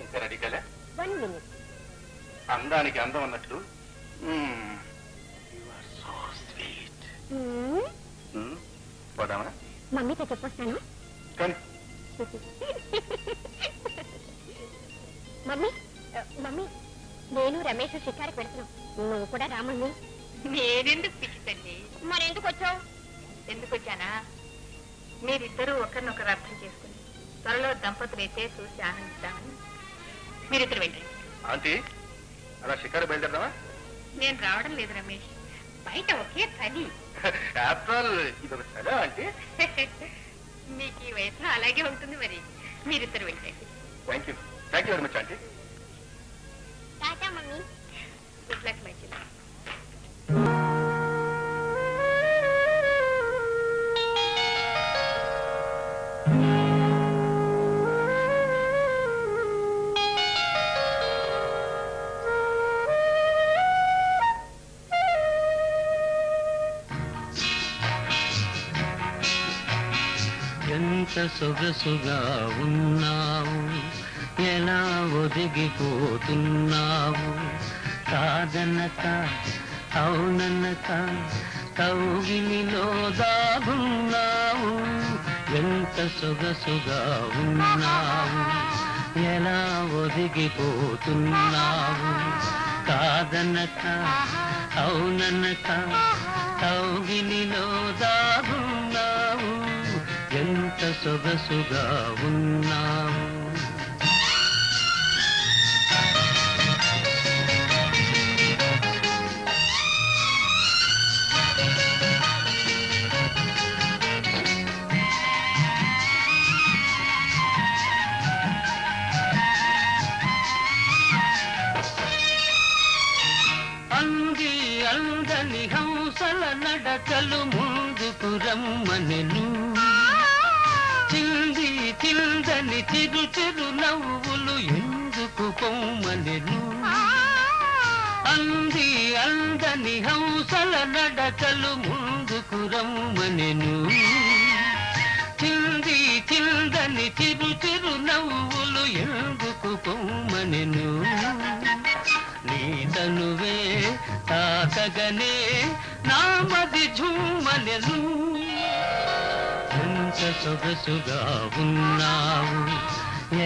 ఇంకా రెడీ కాలే? 1 minute. అందానికి అందం అన్నట్లు పోదామా? మమ్మీతో చెప్పొస్తాను. కానీ మమ్మీ మమ్మీ నేను రమేష్ షికారికి పెడుతున్నాం. నువ్వు కూడా రామమ్మీ. నేనెందుకు పిచ్చితండి? మరెందుకు వచ్చావు? ఎందుకు వచ్చానా? మీరిద్దరూ ఒకరినొకరు అర్థం చేసుకుని త్వరలో దంపతులైతే చూసి ఆనందిస్తామని. మీరిద్దరు వెళ్ళండి. ఆంటీ అలా షికారు బయలుదేరదామా? నేను రావడం లేదు రమేష్, బయట ఒకే చలి. ఆఫ్టర్ ఆల్ ఇది ఒక చలి ఆంటీ. మీకు ఈ వయసులో అలాగే ఉంటుంది మరి. మీరిద్దరు వెళ్ళండి. Thank you very much aunty. Tata mummy. Good luck my చిన్న. ఎంత సొగసుగా ఉన్నావు, ఎలా ఒదిగిపోతున్నావు, కాదనక అవుననక కౌగిలిలో దాగున్నావు. ఎంత సొగసుగా ఉన్నావు, ఎలా ఒదిగిపోతున్నావు, కాదనక అవుననక కౌగిలిలో దాగున్నావు. ఎంత సొగసుగా ఉన్నావు. అంది అందని హంసల నడకలు ముందుకు రమ్మనెను, చిల్ది చిల్దని చిరు చిరు నవ్వులు ఎందుకు పొమ్మనెను. అంది అందని హంసల నడకలు ముందుకు రమ్మనెను, చిల్ది చిల్దని చిరు చిరు నవ్వులు ఎందుకు పొమ్మనెను. నీ తనువే తాకగనే నామది ఝుమ్మనెను. ఎంత సొగసుగా ఉన్నావు,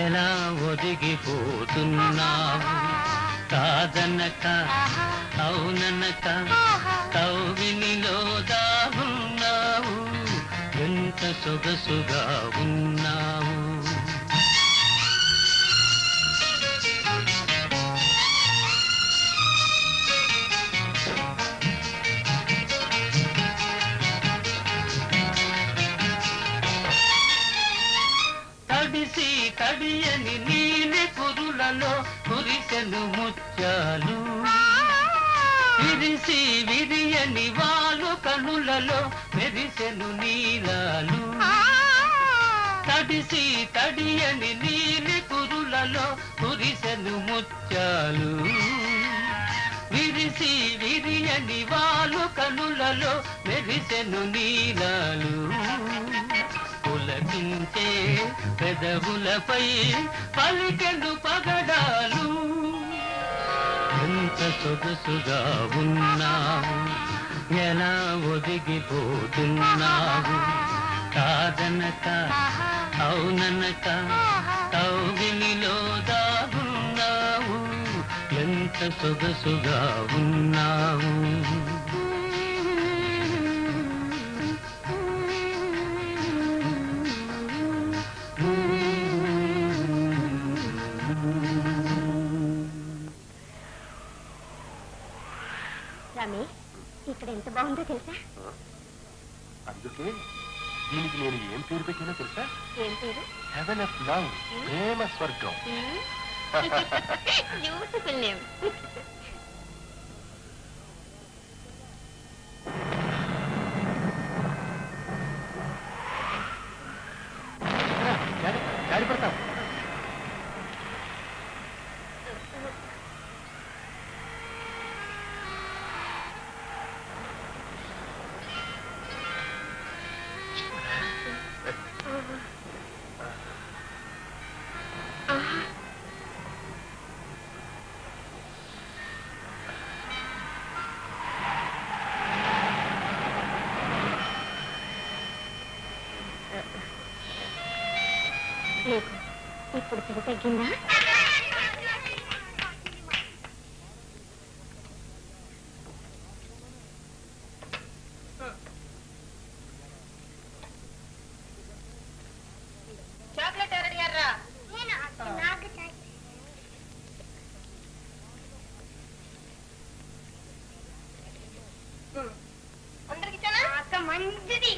ఎలా ఒదిగిపోతున్నావు, కాదనక అవుననక కౌగిలిలో దాగున్నావు. ఎంత సొగసుగా ఉన్నావు. తడిసి తడియని నీలి కురులలో కురిసెను ముత్యాలు, విరిసి విరియని వాలు కనులలో మెరిసెను నీలాలు. తడిసి తడియని నీలి కురులలో కురిసెను ముత్యాలు, విరిసి విరియని వాలు కనులలో మెరిసెను నీలాలు. పులకించే పెదవులపై పలికెను పగడాలు. ఎంత సొగసుగా ఉన్నావు, ఎలా ఒదిగిపోతున్నావు, కాదనక అవుననక కౌగిలిలో దాగున్నావు. ఎంత సొగసుగా ఉన్నావు. రమేష్ ఇక్కడ ఎంత బాగుందో తెలుసా? అందుకే దీనికి నేను ఏం పేరు పెట్టినా తెలుసా? ఏం పేరు? హెవెన్ ఆఫ్ లవ్, ప్రేమ స్వర్గం. Beautiful name. గాడి పడతాం. నీకు ఇప్పుడు తెగ తగ్గిందా? చాక్లెట్ ఎవరడి గారా? అందరికి అక్క మంచిది.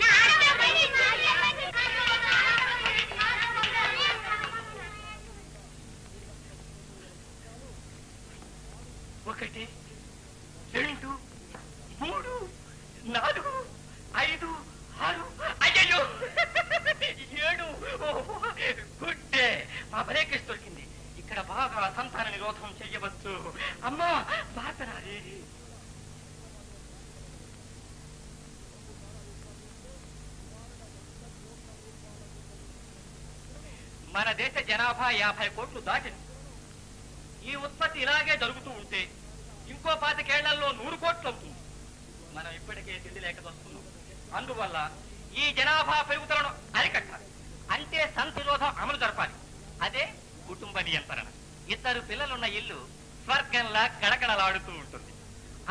ఒకటి, రెండు, మూడు, నాలుగు, ఐదు, ఆరు, అయ్యో 7. గుడ్డే, మా బ్రేకేజ్ దొరికింది. ఇక్కడ బాగా సంతాన నిరోధం చెయ్యవచ్చు. అమ్మా బాధరాలి. మన దేశ జనాభా 50 కోట్లు దాటింది. ఈ ఉత్పత్తి ఇలాగే జరుగుతూ ఉంటే ఇంకో 25 ఏళ్లలో 100 కోట్లు అవుతుంది. మనం ఇప్పటికే తిండి లేక వస్తున్నాం. అందువల్ల ఈ జనాభా పెరుగుదలను అరికట్టాలి. అంటే సంతిరోధం అమలు జరపాలి. అదే కుటుంబ నియంత్రణ. 2 పిల్లలున్న ఇల్లు స్వర్గంలా గడగడలాడుతూ ఉంటుంది.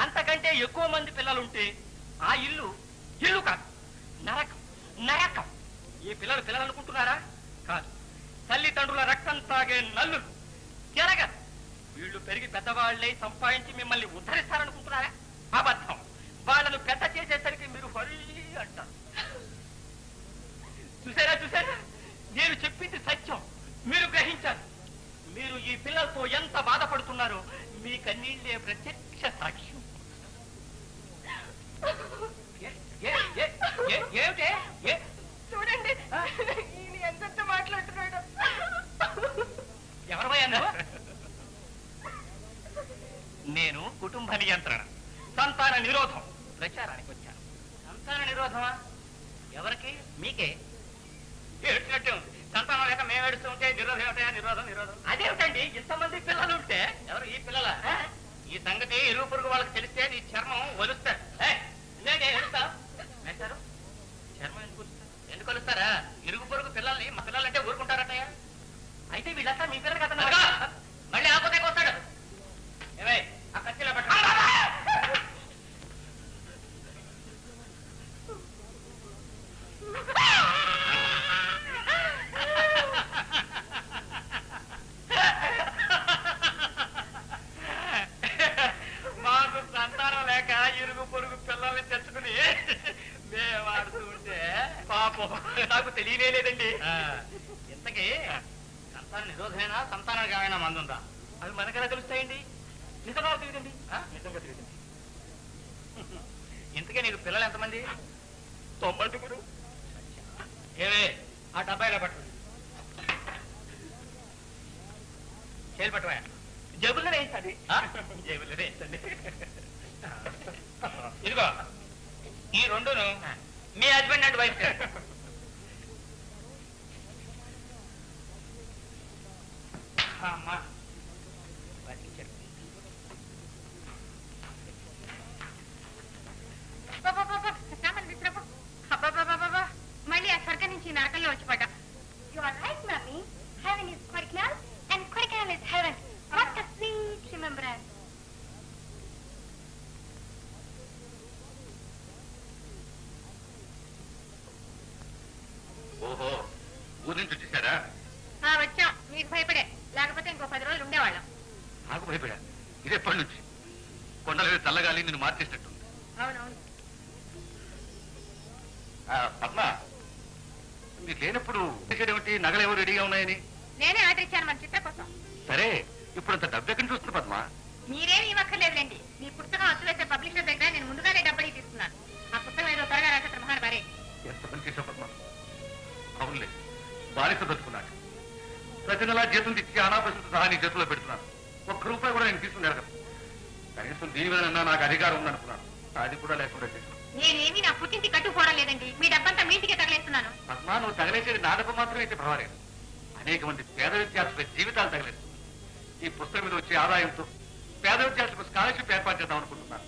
అంతకంటే ఎక్కువ మంది పిల్లలుంటే ఆ ఇల్లు ఇల్లు కాదు, నరకం. నరకం. ఈ పిల్లలు పిల్లలు అనుకుంటున్నారా? కాదు, తల్లిదండ్రుల రక్తం తాగే నల్లులు. జరగదు. వీళ్ళు పెరిగి పెద్దవాళ్ళై సంపాదించి మిమ్మల్ని ఉద్ధరిస్తారనుకుంటున్నారా? అబద్ధం. వాళ్ళను పెద్ద చేసేసరికి మీరు హరి అంటారు. చూసారా చూసారా, నేను చెప్పింది సత్యం. మీరు గ్రహించారు. మీరు ఈ పిల్లలతో ఎంత బాధపడుతున్నారో మీ కన్నీళ్ళే ప్రత్యక్ష సాక్ష్యం. ఏమిటే? చూడండి, ఈయన ఎంత మాట్లాడుతున్నాడు. ఎవరమయ్యా? నేను కుటుంబ నియంత్రణ, సంతాన నిరోధం ప్రచారానికి వచ్చాను. సంతాన నిరోధమా? ఎవరికి? మీకే. ఏడ్చినట్టే ఉంది. సంతానం లేక మేము ఏడుస్తూ ఉంటే నిరోధం ఏమిటా? నిరోధం నిరోధం అదేమిటండి? ఇంతమంది పిల్లలు ఉంటే ఎవరు ఈ పిల్లల? ఈ సంగతి ఇరుగు పొరుగు వాళ్ళకి తెలిస్తే నీ చర్మం వలుస్తారు. ఏడుస్తావు? చర్మం ఎందుకు వలుస్తారా? ఇరుగు పొరుగు పిల్లల్ని మా పిల్లలంటే ఊరుకుంటారటయ్యా. అయితే వీళ్ళంతా మీ పిల్లలు కదా. మళ్ళీ ఆపోతే వస్తాడు. ఏమై ఆ కత్తిలో పట్టు. మాకు సంతానం లేక ఇరుగు పొరుగు పిల్లల్ని తెచ్చుకుని మేమాడుతూ ఉంటే పాపం నాకు తెలియనే లేదండి. ఇంతకీ సంతాన నిరోధమైనా సంతానానికి ఏమైనా మందు ఉందా? అవి మనకెలా తెలుస్తాయండి? నిజంగా తెలియదండి. నిజంగా తెలియదండి. ఇంతకే నీకు పిల్లలు ఎంతమంది? 90. ఏవే ఆ డబ్బాయిలో పట్టు. చేలు పట్టువా. జేబుల్లో వేయించండి. జేబుల్లో వేయించండి. ఇదిగో ఈ 2ను మీ హస్బెండ్ అండ్ వైఫ్. అమ్మా మళ్ళీ ఆ స్వర్గం నుంచి నరకంలో వచ్చి పడ్డా. You are right, Mummy. Heaven is Kodaikanal and Kodaikanal is heaven. What a sweet remembrance. ఓహో, ఊరి నుంచి వచ్చేసారా? వచ్చాం. మీకు భయపడే, లేకపోతే ఇంకో 10 రోజులు ఉండేవాళ్ళం. నాకు భయపడా. ఇది ఎప్పటి నుంచి? కొండల చల్లగాలి నిన్ను మార్చేసినట్టుంది. అవునవును. పద్మ, మీరు లేనప్పుడు ఏమిటి? నగలేవో రెడీగా ఉన్నాయని నేనే ఆర్డర్ ఇచ్చాను మన చిత్ర కోసం. సరే, ఇప్పుడు అంత డబ్బు ఎక్కడి నుంచి వస్తుంది పద్మ? మీరేమి ఇవ్వక్కర్లేదులేండి. మీ పుస్తకం అచ్చు వేసే పబ్లిషర్ దగ్గర నేను ముందుగానే డబ్బులు తీసుకున్నాను. ఆ పుస్తకం ఏదో త్వరగా రాసే మహాన్ బారే. ఎంత పని చేసావు పద్మ. అవునులే, బాలిస బతుకున్నాడు. ప్రతి నెలా జీతం తెచ్చి అనాపరిస్థితి సహా నీ చేతుల్లో పెడుతున్నాను. ₹1 కూడా నేను తీసుకుని జరగదు. కనీసం దీవెనన్నా నాకు అధికారం ఉందనుకున్నాను. అది కూడా లేకుండా చేశాను. నేనేమి నా పుట్టింటి కట్టుకోవడం లేదండి. మీ డబ్బంతా మీ ఇంటికే తగలేస్తున్నాను. పద్మ, నువ్వు తగలేసేది నా డబ్బు మాత్రమే అయితే పర్వాలేదు. అనేక మంది పేద విద్యార్థుల జీవితాలు తగలేస్తుంది. ఈ పుస్తకం మీద వచ్చే ఆదాయంతో పేద విద్యార్థులకు స్కాలర్షిప్ ఏర్పాటు చేద్దాం అనుకుంటున్నాను.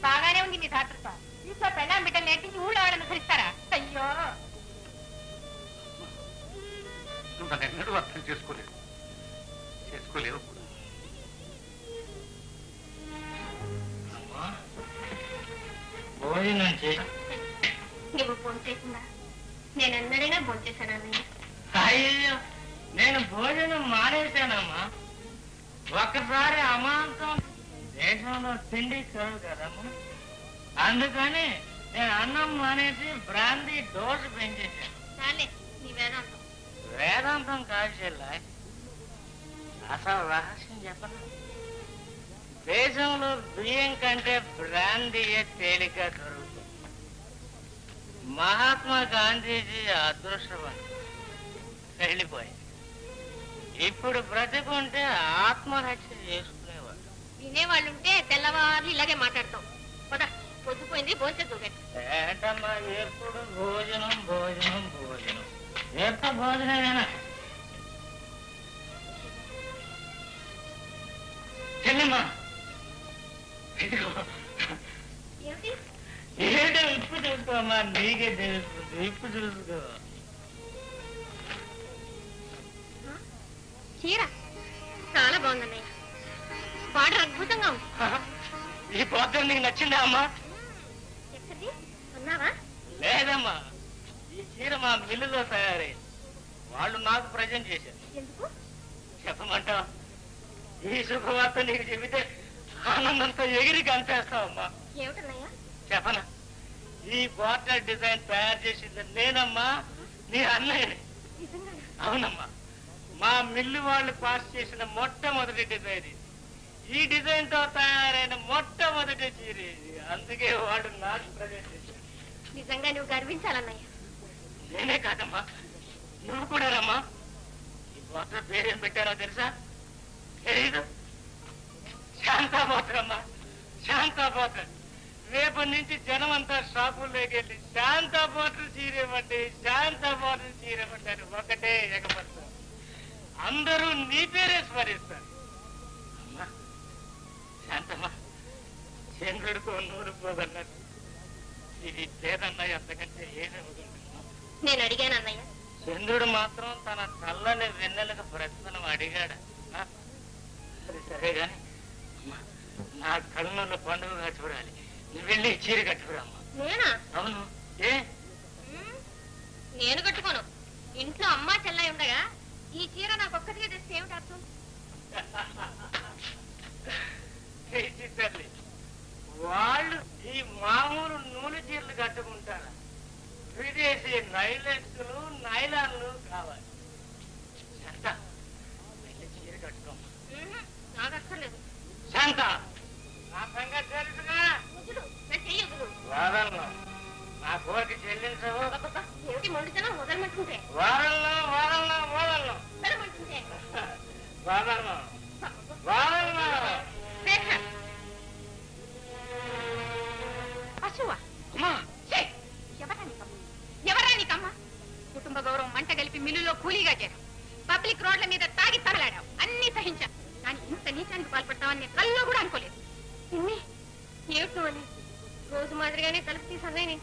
బాగానే ఉంది మీ దాతృత్వం. ఇంట్లో పెళ్ళాం బిడ్డలు నేర్పించి ఊళ్ళో వాళ్ళని ధరిస్తారా? అయ్యో, నువ్వు నన్ను ఎన్నడూ అర్థం చేసుకోలేవు కూడా. భోజనం చేసి నువ్వు భోంచేసిందా? నేను ఎన్నడైనా భోంచేశాను అన్నయ్య. అయ్యో నేను భోజనం మానేశానమ్మా. ఒకసారి అమాంతం దేశంలో తిండి కరువు కదమ్మా. అందుకని నేను అన్నం మానేసి బ్రాందీ డోసు పెంచేశాను. చాలే నీ వేదాంతం. వేదాంతం కాదు చెల్లా, అసలు రహస్యం చెప్పను. దేశంలో బియ్యం కంటే బ్రాందీయే తేలిక దొరుకుతుంది. మహాత్మా గాంధీజీ అదృష్టవంతుడు, వెళ్ళిపోయి ఇప్పుడు బ్రతికుంటే ఆత్మహత్య చేసుకునేవాడు. వినేవాళ్ళుంటే తెల్లవారు ఇలాగే మాట్లాడతాం. పదా పొద్దుపోయింది, భోంచేద్దు. ఏంటమ్మా ఎప్పుడు భోజనం భోజనం భోజనం, ఎంత భోజనమేనా? చెల్లెమ్మా ఏంటో ఇప్పుడు చూసుకోమ్మా, నీకే తెలుస్తుంది, ఇప్పుడు చూసుకో. చీర చాలా బాగుందన్నయ్య, బార్డర్ అద్భుతంగా ఉంది. ఈ పాత్ర నీకు నచ్చిందా అమ్మా? ఎక్కడిది అన్నావా? లేదమ్మా, ఈ చీర మా మిల్లులో తయారైంది, వాళ్ళు నాకు ప్రజెంట్ చేశారు. ఎందుకు చెప్పమంటా? ఈ శుభవార్త నీకు చెబితే ఆనందంతో ఎగిరి కనిపేస్తావమ్మా. ఏమిటన్నయ్యా? చెప్పనా? ఈ బార్డర్ డిజైన్ తయారు చేసింది నేనమ్మా, నీ అన్నయ్యని. అవునమ్మా, మా మిల్లు వాళ్ళు పాస్ చేసిన మొట్టమొదటి డిజైన్ ఇది. ఈ డిజైన్ తో తయారైన మొట్టమొదటి చీర ఇది, అందుకే వాడు నాకు ప్రజెంట్ చేశాడు. నిజంగా నువ్వు గర్వించాలన్నయ్య. నేనే కాదమ్మా, నువ్వు కూడా రమ్మా. ఈ బార్డర్ పేరేం పెట్టారో తెలుసా? తెలీదు? శాంతాపోత్రమ్మా, శాంతాపోత్ర. రేపటి నుంచి జనం అంతా షాపుల్లోకి వెళ్ళి శాంతాపోత్ర చీరేమంటే శాంతాపోత్ర చీరేమంటారు, ఒకటే ఎగపడతారు. అందరూ నీ పేరే స్మరిస్తారు. అమ్మా శాంతమ్మా, చంద్రుడికో నూరు పోదన్నారు, ఇది లేదన్నయ్య, అంతకంటే ఏమవుతుందమ్మా? నేను అడిగాను అన్నయ్య. చంద్రుడు మాత్రం తన చల్లని వెన్నెలకు ప్రశ్నలు అడిగాడు. సరే గాని నా కళ్ళలో పండుగగా చూడాలి, నువ్వు వెళ్ళి చీర కట్టుకురామ్మా. నేనా? అవును. ఏ నేను కట్టుకోను, ఇంట్లో అమ్మా చెల్లాయి ఉండగా ఈ చీర నాకు ఒక్కటిగా తెస్తే ఏమిటి అర్థం? తల్లి, వాళ్ళు ఈ మామూలు నూనె చీరలు కట్టుకుంటారా? విదేశీ నైలెక్స్లు నైలాన్లు కావాలి. శాంత, వెళ్ళి చీర కట్టుకోమ్మా. నాకు అక్కర్లేదు. శాంత, నా సంగతి తెలుసుగా. వారంలో నా కోరిక చెల్లించవు. ఏమిటి మొండితనం? వదలమంటుంటే వారంలో వారంలో వారంలో వదలమంటుంటే వారంలో వారంలో పశువా? అమ్మా, ఎవరా నీకమ్మా? కుటుంబ గౌరవం మంట కలిపి మిల్లులో కూలీగా చేరావు, పబ్లిక్ రోడ్ల మీద తాగి తగలాడావు, అన్ని సహించా. కానీ ఇంత నీచానికి పాల్పడతావని నేను కల్లో కూడా అనుకోలేదు. ఏమిటి అని రోజు మాదిరిగానే తలుపు తీసి అన్నయ్య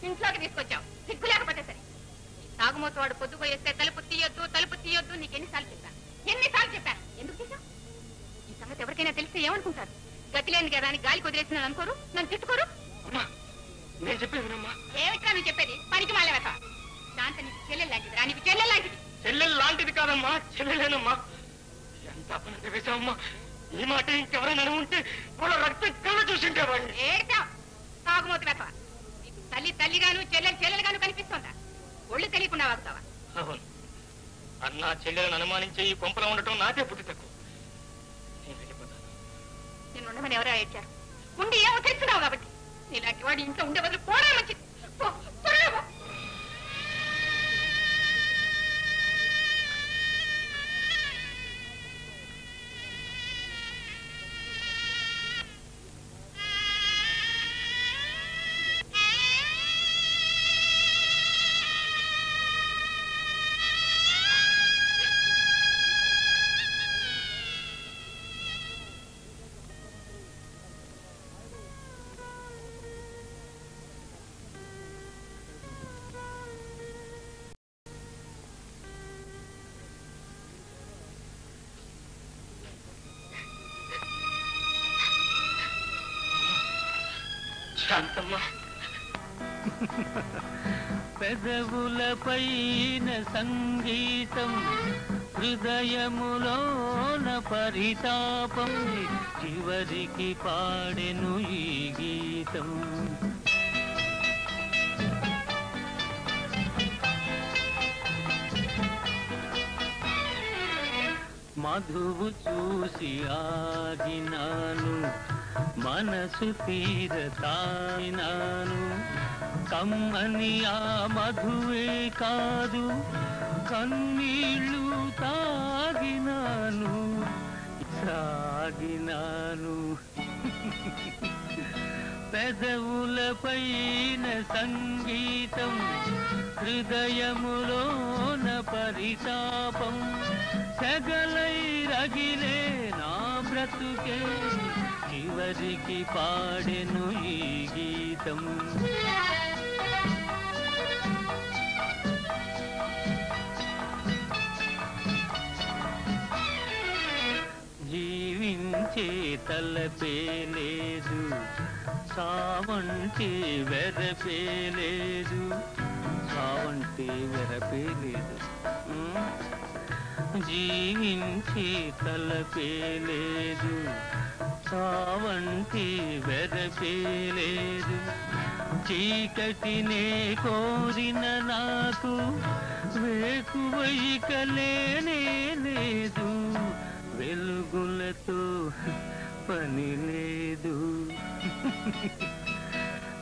ఇంట్లోకి తీసుకొచ్చావు, సిగ్గు లేకపోతే సరే. తాగుమోతు వాడు పొద్దుపోయేస్తే తలుపు తీయొద్దు నీకెన్నిసార్లు చెప్పాను, ఎన్నిసార్లు చెప్పాను? ఎందుకు తీసావు? ఈ సంగతి ఎవరికైనా తెలిస్తే ఏమనుకుంటారు? గతి లేని కదా అని గాలి కుదిరేసిన అనుకోరు, నన్ను తిట్టుకోరు. నేను చెప్పేదినమ్మా. ఏమిట్రా నువ్వు చెప్పేది? పనికి మాలే వెత. శాంత నీకు చెల్లెలు లాంటిది రా, నీకు చెల్లెలు లాంటిది. చెల్లెలు లాంటిది కాదమ్మా, చెల్లెలేనమ్మా. ఎంత అపనంత వేసావమ్మా. ఈ మాట ఇంకెవరైనా ఉంటే వాళ్ళ రక్తం కళ్ళ చూసింటేవాడిని. ఏడ్చావు తాగుమోతు వెత. నీకు తల్లిగాను చెల్లెలుగాను కనిపిస్తోందా? ఒళ్ళు తెలియకుండా వాగుతావా? అవును, అన్నా చెల్లెలను అనుమానించే ఈ కొంపలో ఉండటం నాకే బుద్ధి తక్కువ. నేను వెళ్ళిపోతాను. నేను ఉండమని ఎవరో ఏడ్చారు? ఉండి ఏమో తెలుసున్నావు కాబట్టి. నీలాంటి వాడు ఇంట్లో ఉండే బదులు పోవడం మంచిది. త్వరగా పో. శాంతమ్మ పెదవులపైన సంగీతం హృదయములోన పరితాపం చివరికి పాడెను ఈ గీతం మధువు చూసి ఆగినాను మనసు తీర తాగినాను కమ్మని ఆ మధువే కాదు కన్నీళ్ళు తాగినాను సాగినాను పెదవులపైన సంగీతం హృదయములోన పరితాపం సెగలై రగిలే నా బ్రతుకే చివరికి పాడెను ఈ గీతం జీవించే తలపే లేదు సావంటే వెరపే లేదు సావంటే వెరపే లేదు జీవించే తలపే లేదు సావంటే వెరపే లేదు చీకటినే కోరిన నాకు వేకువైక లేనే లేదు వెలుగులతో పని లేదు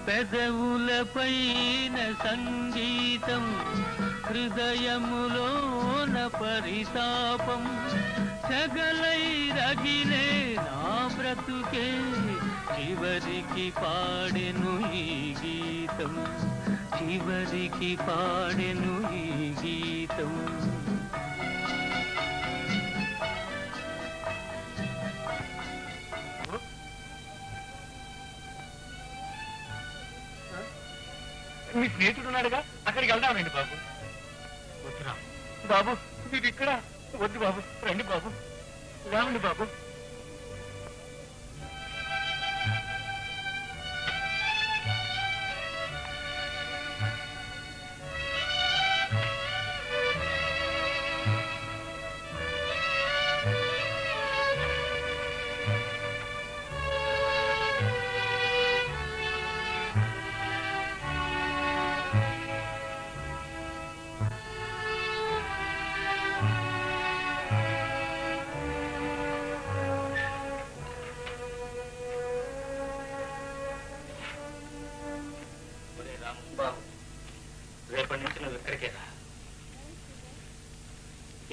పెదవులపైన సంగీతం హృదయములోన పరితాపం సగలై రగిలే నా బ్రతుకే చివరికి పాడెను ఈ గీతం చివరికి పాడెను ఈ గీతం మీ స్నేహితుడు ఉన్నాడుగా అక్కడికి వెళ్దామండి బాబు వద్దురా బాబు మీరు ఇక్కడ వద్దు బాబు రండి బాబు రావండి బాబు రేపటి నుంచి నువ్వు ఇక్కడికే రా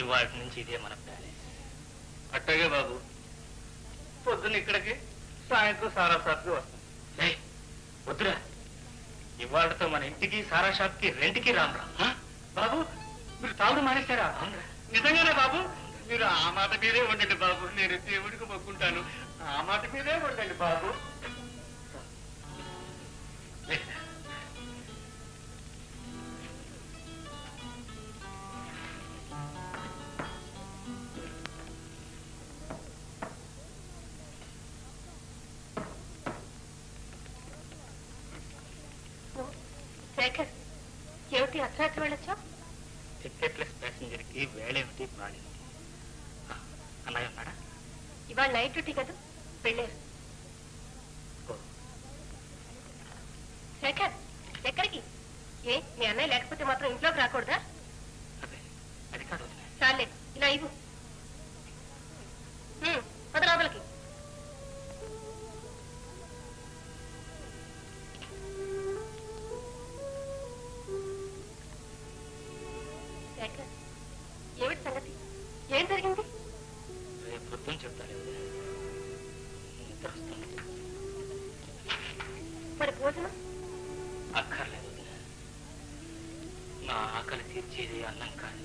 ఇవాటి నుంచి ఇదే మన ప్యాలెస్ అట్టగే బాబు పొద్దున్న ఇక్కడికి సాయంత్రం సారా షాప్కి వస్తాం వద్దురా ఇవాళతో మన ఇంటికి సారా షాప్కి రెంట్కి రామరా బాబు మీరు తాగుడు మానేస్తారా నిజంగానే బాబు మీరు ఆ మాట మీదే ఉండండి బాబు నేను దేవుడికి మొక్కుంటాను ఆ మాట మీదే ఉండండి బాబు శేఖర్ ఏమిటి అర్ధరాత్రి వెళ్ళొచ్చావు టికెట్లెస్ ప్యాసింజర్ కి వేళేమిటి బాడేమిటి అన్నయ్య ఉన్నాడా ఇవాళ నైట్ డ్యూటీ కదా వెళ్ళారు శేఖర్ ఎక్కడికి ఏ మీ అన్నయ్య లేకపోతే మాత్రం ఇంట్లోకి రాకూడదా అదే అది కాదు చాలే ఇలా ఇవ్వు పద లోపలికి శేఖర్ ఏమిటి సంగతి ఏం జరిగింది రేపు పొద్దున్న చెప్తాను నిద్ర వస్తుంది మరి భోజనం అక్కర్లేదు నా ఆకలి తీర్చేది అన్నం కాదు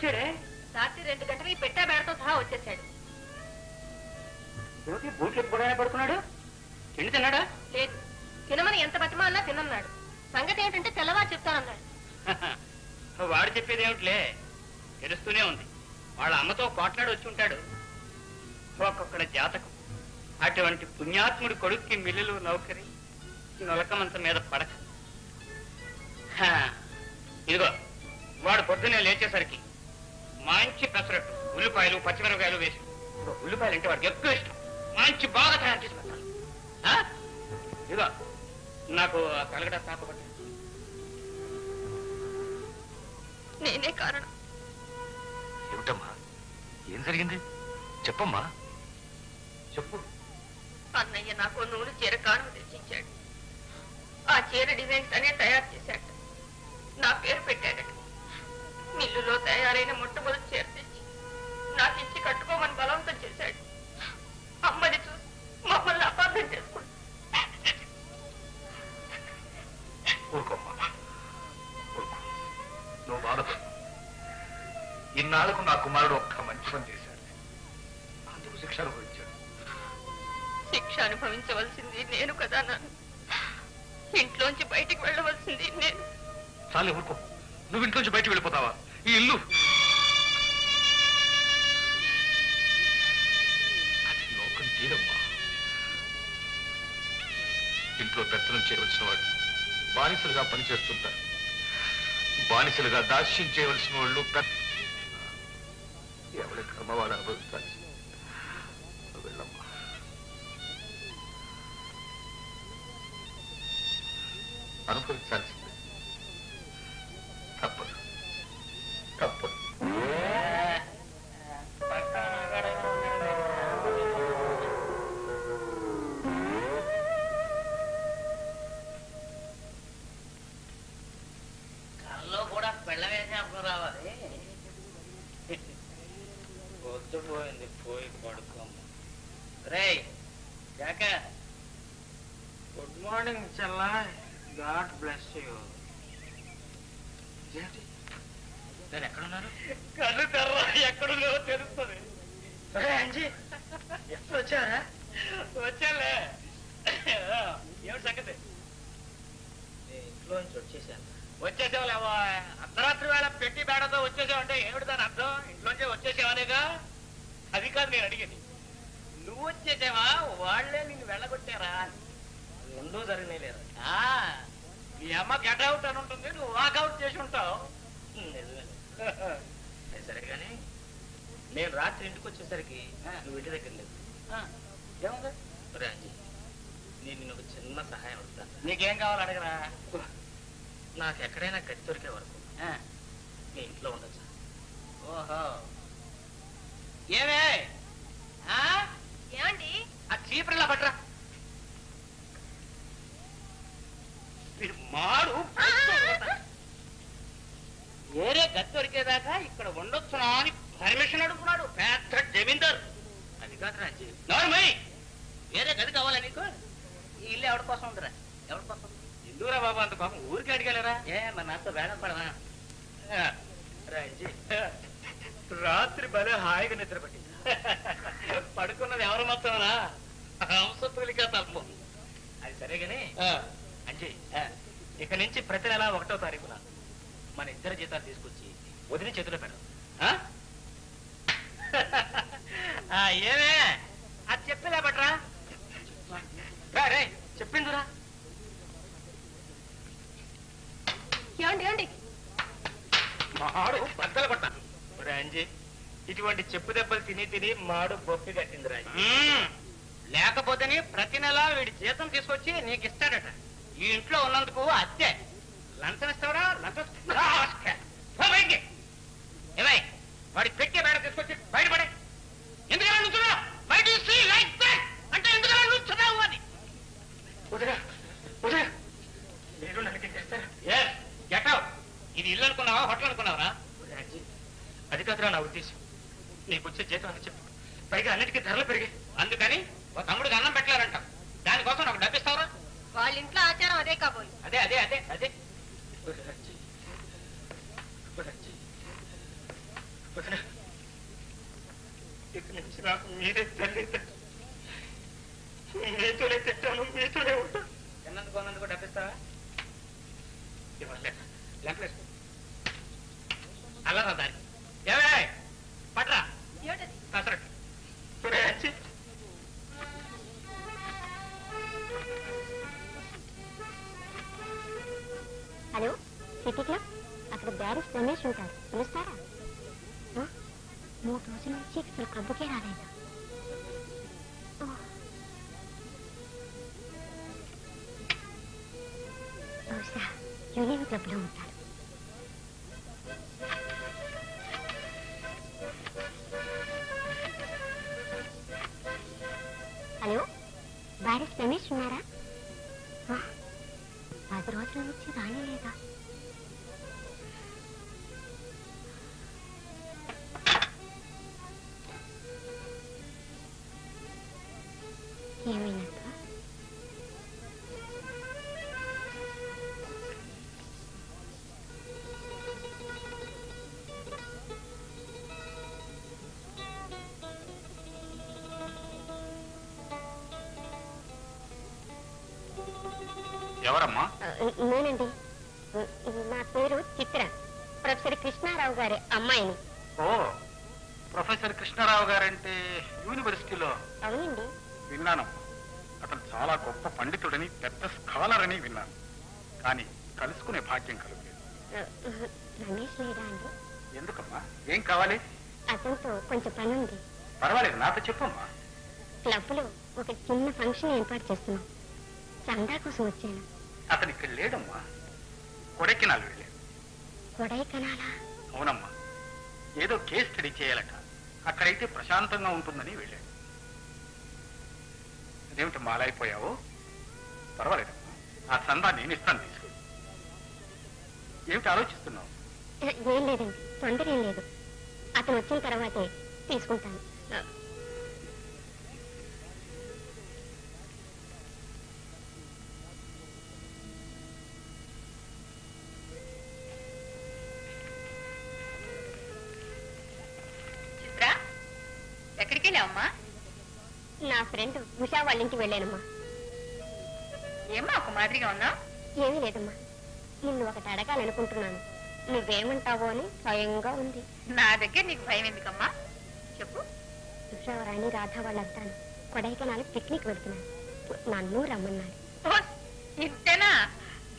వచ్చాడే? రాత్రి 2 గంటలకి పెట్టా బేడతో సహా వచ్చేసాడు. ఏమిటి బూట్లకు కూడా పడుకున్నాడు? తిండి తిన్నాడా? లేదు, తినమని ఎంత బతిమా అన్నా తినన్నాడు. సంగతి ఏమిటంటే తెల్లవారు చెప్తానన్నాడు. వాడు చెప్పేది ఏమిటిలే, తెలుస్తూనే ఉంది. వాళ్ళ అమ్మతో పోట్లాడి వచ్చి ఉంటాడు. ఒక్కొక్కడి జాతకం. అటువంటి పుణ్యాత్ముడి కొడుక్కి మిల్లులు నౌకరి, నొలకమంత మీద పడక. ఇదిగో వాడు పొద్దున్నే లేచేసరికి మంచి పెసరట్టు, ఉల్లిపాయలు, పచ్చిమిరపకాయలు వేసి, ఉల్లిపాయలు అంటే వాడికి ఎక్కువ ఇష్టం, మంచి బాగా తయారు చేసి పెట్టాలి. ఇదిగో నాకు కలగడ తాపబట్ట. నేనే కారణం. ఏమిటమ్మా, ఏం జరిగింది చెప్పమ్మా, చెప్పు. అన్నయ్య నాకు నూనె చీర కానుక తెచ్చిచ్చాడు. ఆ చీర డిజైన్స్ అనే తయారు చేశాడు. నా పేరు పెట్టాడట. మిల్లులో తయారైన మొట్టమొదటి చీర తెచ్చి నాకు ఇచ్చి కట్టుకోమని బలవంతం చేశాడు. అమ్మని చూసి మమ్మల్ని అపార్థం చేసుకుంటాడు. ఊరుకోమ్మా, ఊరుకో, నువ్వు బాధపడు. ఇన్నాళ్లకు నా కుమారుడు ఒక్క మంచి పని చేశాడు, అందుకు శిక్ష అనుభవించాడు. శిక్ష అనుభవించవలసింది నేను కదా నాన్న. ఇంట్లోంచి బయటికి వెళ్ళవలసింది నేను. చాలే ఊరుకో, నువ్వు ఇంట్లోంచి బయటకు వెళ్ళిపోతావా? ఈ ఇల్లు అది లోకం తీరమ్మా. ఇంట్లో పెత్తనం చేయవలసిన వాడు బానిసలుగా పనిచేస్తుంటారు, బానిసలుగా దాస్యం చేయవలసిన వాళ్ళు ఎవరి కర్మ వాడు అనుభవించాలి. వెళ్ళమ్మా. అనుభవించాల్సిందే, తప్పదు తప్పదు. కల్లో కూడా పెళ్ళ వేసి అప్పుడు రావాలి. పొద్దుపోయింది, పోయి పడుకోమ్మ. రేయ్ జాక, గుడ్ మార్నింగ్ చెల్లా. God bless you. నేను ఎక్కడున్నాను? కళ్ళు తెర్రా, ఎక్కడున్నా తెలుస్తుంది. అంజీ ఎప్పుడు వచ్చారా? వచ్చాలే. ఏమిటి సంగతి? ఇంట్లో నుంచి వచ్చేసాను. వచ్చేసావులేవా? అర్ధరాత్రి వేళ పెట్టి బేడతో వచ్చేసావంటే ఏమిటి దాని అర్థం? ఇంట్లోంచి వచ్చేసావనేగా. అది కాదు నేను అడిగేది. నువ్వు వచ్చేసావా, వాళ్లే నిన్ను వెళ్ళగొట్టారా? రెండూ జరిగినాయి లేదా? మీ అమ్మ గెట్ అవుట్ అని ఉంటుంది, నువ్వు వాకౌట్ చేసి ఉంటావు. సరే కానీ నేను రాత్రి ఇంటికి వచ్చేసరికి నువ్వు ఇంటి దగ్గర లేదు. ఏముంది? రాజీ, నేను నిన్ను ఒక చిన్న సహాయం అడుగుతాను. నీకేం కావాలి అడగరా? నాకు ఎక్కడైనా గది దొరికే వరకు మీ ఇంట్లో ఉండొచ్చు. ఓహో, ఏమే ఏమండి? ఆ చీపురులా పట్రా. వీడు మాడు వేరే గది దొరికేదాకా ఇక్కడ ఉండొచ్చునా అని పర్మిషన్ అడుగుతున్నాడు పెద్ద జమీందారు. అది కాదు రాజీ, నార్మల్ వేరే గది కావాలా నీకు? ఈ ఇల్లు ఎవరి కోసం ఉందిరా? ఎవరి కోసం? ఎందుకురా బాబు అంత పాపం, ఊరికి అడిగలేరా? మరి నాతో వేళ పడవా? రాజీ, రాత్రి భలే హాయిగా నిద్ర పట్టింది. పడుకున్నది ఎవరు మొత్తం రా? హంసతులిక తల్పం. అది సరేగాని అంజయ్, ఇక నుంచి ప్రతి నెల 1వ తారీఖున మన ఇద్దరు జీతాలు తీసుకొచ్చి వదిన చేతిలో పెడదాం. ఏమే అది చెప్పేలా పట్రా. రే చెప్పిందిరా. ఏమండి? మాడు బద్దలు కొట్టాను. అంజీ, ఇటువంటి చెప్పు దెబ్బలు తిని తిని మాడు బొప్పి కట్టిందిరా. లేకపోతేనే ప్రతి నెల వీడి జీతం తీసుకొచ్చి నీకు ఇస్తాడట. ఈ ఇంట్లో ఉన్నందుకు అద్దె లంచం ఇస్తావరా? లంచం ఏమై వాడి పెట్టే బయట తీసుకొచ్చి బయటపడే. ఎందుకలా నుంచున్నా? అంటే ఎందుకలా నుంచున్నావు అని మీరు నన్ను చేస్తారు. Get out. ఇది ఇల్లు అనుకున్నావా, హోటల్ అనుకున్నావా? అది కాదురా నా ఉద్దేశం. నీకు వచ్చే జీతం అని చెప్పు, పైగా అన్నిటికీ ధరలు పెరిగాయి. అందుకని ఒక తమ్ముడికి అన్నం పెట్టారంట. దానికోసం నాకు డబ్బిస్తావరా? వాళ్ళ ఇంట్లో ఆచారం అదే కాబోలు. అదే అదే అదే అదే నాకు మీరే తల్లి. మీతోనే తిట్టాను, మీతోనే ఉంటాను. ఎన్నందుకు డబ్బిస్తావా? లెక్కలేసుకో. అలా దానికి ఏమే పట్రా ఏమిటది? కసరట్టు. Hello, city club. అక్కడ బ్యారిస్ రమేష్ ఉంటారు, పిలుస్తారా? 3 రోజుల నుంచి అసలు క్లబ్కే రాలేదు. బహుశా యూనియన్ క్లబ్ లో ఉంటారు. హలో, బ్యారిస్ రమేష్ ఉన్నారా? 10 రోజుల నుంచి రానేలేదా? ఏమైనట్టు? ఎవరమ్మా? నేనండి. నా పేరు చిత్ర. ప్రొఫెసర్ కృష్ణారావు గారి అమ్మాయిని. ఓ, ప్రొఫెసర్ కృష్ణారావు గారంటే యూనివర్సిటీలో అవునండి. విన్నానమ్మా. అతను చాలా గొప్ప పండితుడని, పెద్ద స్కాలర్ అని విన్నాను. కానీ కలుసుకునే భాగ్యం కలుగులేదు. రమేష్ లేడా అండి? ఎందుకమ్మా? ఏం కావాలి? అతనితో కొంచెం పని ఉంది. పర్వాలేదు, నాతో చెప్పమ్మా. క్లబ్లో ఒక చిన్న ఫంక్షన్ ఏర్పాటు చేస్తున్నాం. చందా కోసం వచ్చాను. అతను ఇక్కడ లేడమ్మా, కొడైకెనాల్ వెళ్ళాడు. కొడైకెనాలా? అవునమ్మా, ఏదో కేస్ స్టడీ చేయాలట. అక్కడైతే ప్రశాంతంగా ఉంటుందని వెళ్ళాడు. అదేమిటమ్మా అలా అయిపోయావు? పర్వాలేదమ్మా, ఆ చందా నేను ఇస్తాను, తీసుకో. ఏమిటి ఆలోచిస్తున్నావు? ఏం లేదండి, తొందర ఏం లేదు. అతను వచ్చిన తర్వాతే తీసుకుంటాను. చిత్ర, ఎక్కడికి వెళ్ళావమ్మా? నా ఫ్రెండ్ ఉషా వాళ్ళ ఇంటికి వెళ్ళానమ్మా. ఏమ్మా ఒక మాదిరిగా ఉన్నావు? ఏమీ లేదమ్మా, నిన్ను ఒకటి అడగాలనుకుంటున్నాను. నువ్వేమంటావో అని భయంగా ఉంది. నా దగ్గర నీకు భయం ఎందుకమ్మా? చెప్పు. ఉషా రాణి రాధా వాళ్ళంతాను కొడైకెనాల్ పిక్నిక్ వెళ్తున్నాను. నన్ను రమ్మన్నాడు. ఇంతేనా?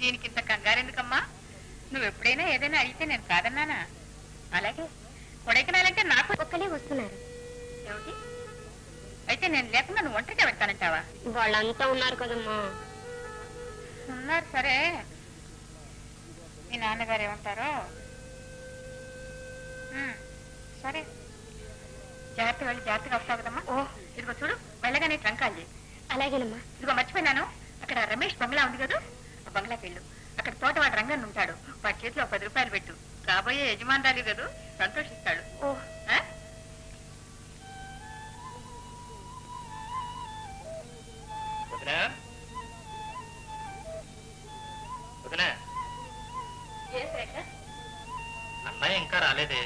దీనికి ఇంత కంగారెందుకమ్మా? నువ్వు ఎప్పుడైనా ఏదైనా అడిగితే నేను కాదన్నానా? అలాగే కొడైకెనాల్ అంటే నాకు ఒక్కలే వస్తున్నారు. ఏమిటి? అయితే నేను లేకుండా నువ్వు ఒంటరిగా వెళ్తానంటావా? వాళ్ళంతా ఉన్నారు కదమ్మా. ఉన్నారు సరే, మీ నాన్నగారు ఏమంటారో. సరే, జాగ్రత్తగా వెళ్ళి జాగ్రత్తగా వస్తావు కదమ్మా. ఇదిగో చూడు, వెళ్ళగానే ట్రంకాలు చేయి. అలాగేనమ్మా. ఇదిగో మర్చిపోయినాను, అక్కడ రమేష్ బంగ్లా ఉంది కదా, ఆ బంగ్లాకి వెళ్ళు. అక్కడ తోటవాడు రంగన్ ఉంటాడు, వాడి చేతిలో 10 రూపాయలు పెట్టు. కాబోయే యజమానురాలు కదా, సంతోషిస్తాడు. ఆ? అన్నయ్య ఇంకా రాలేదే.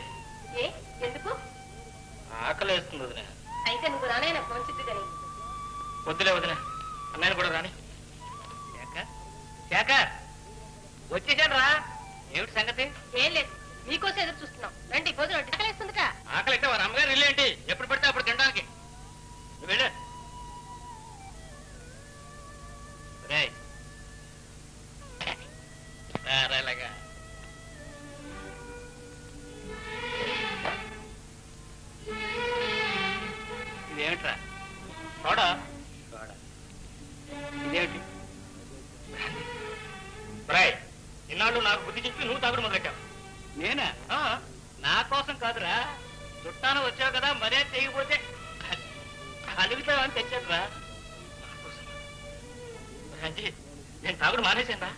ఎందుకు? ఆకలి వేస్తుంది వదిన. అయితే నువ్వు రానే నాకు మంచిది కానీ. వద్దులే వదిన, అన్నయ్యను కూడా రాని. శేఖర్ వచ్చేసాను రా. ఏమిటి సంగతి? ఏం లేదు, మీకోసం ఎదురు చూస్తున్నాం. రండి, భోజనం ఆకలిస్తుందిగా. ఆకలి అయితే వారి అమ్మగారు వెళ్ళేంటి, ఎప్పుడు పడితే అప్పుడు తినడానికి. నువ్వు వెళ్ళు. అలాగా ఇదేమిట్రా? సోడా? ఇదేమిటి? రాయ్, ఇన్నాళ్ళు నాకు బుద్ధి చెప్పి నువ్వు తాగుడు మొదలెట్టావు. నేనా? నా కోసం కాదురా, చుట్టాను వచ్చావు కదా, మరే తెగిపోతే అలుగుతావని తెచ్చాడురా. రంజీ, నేను తాగుడు మానేశాను.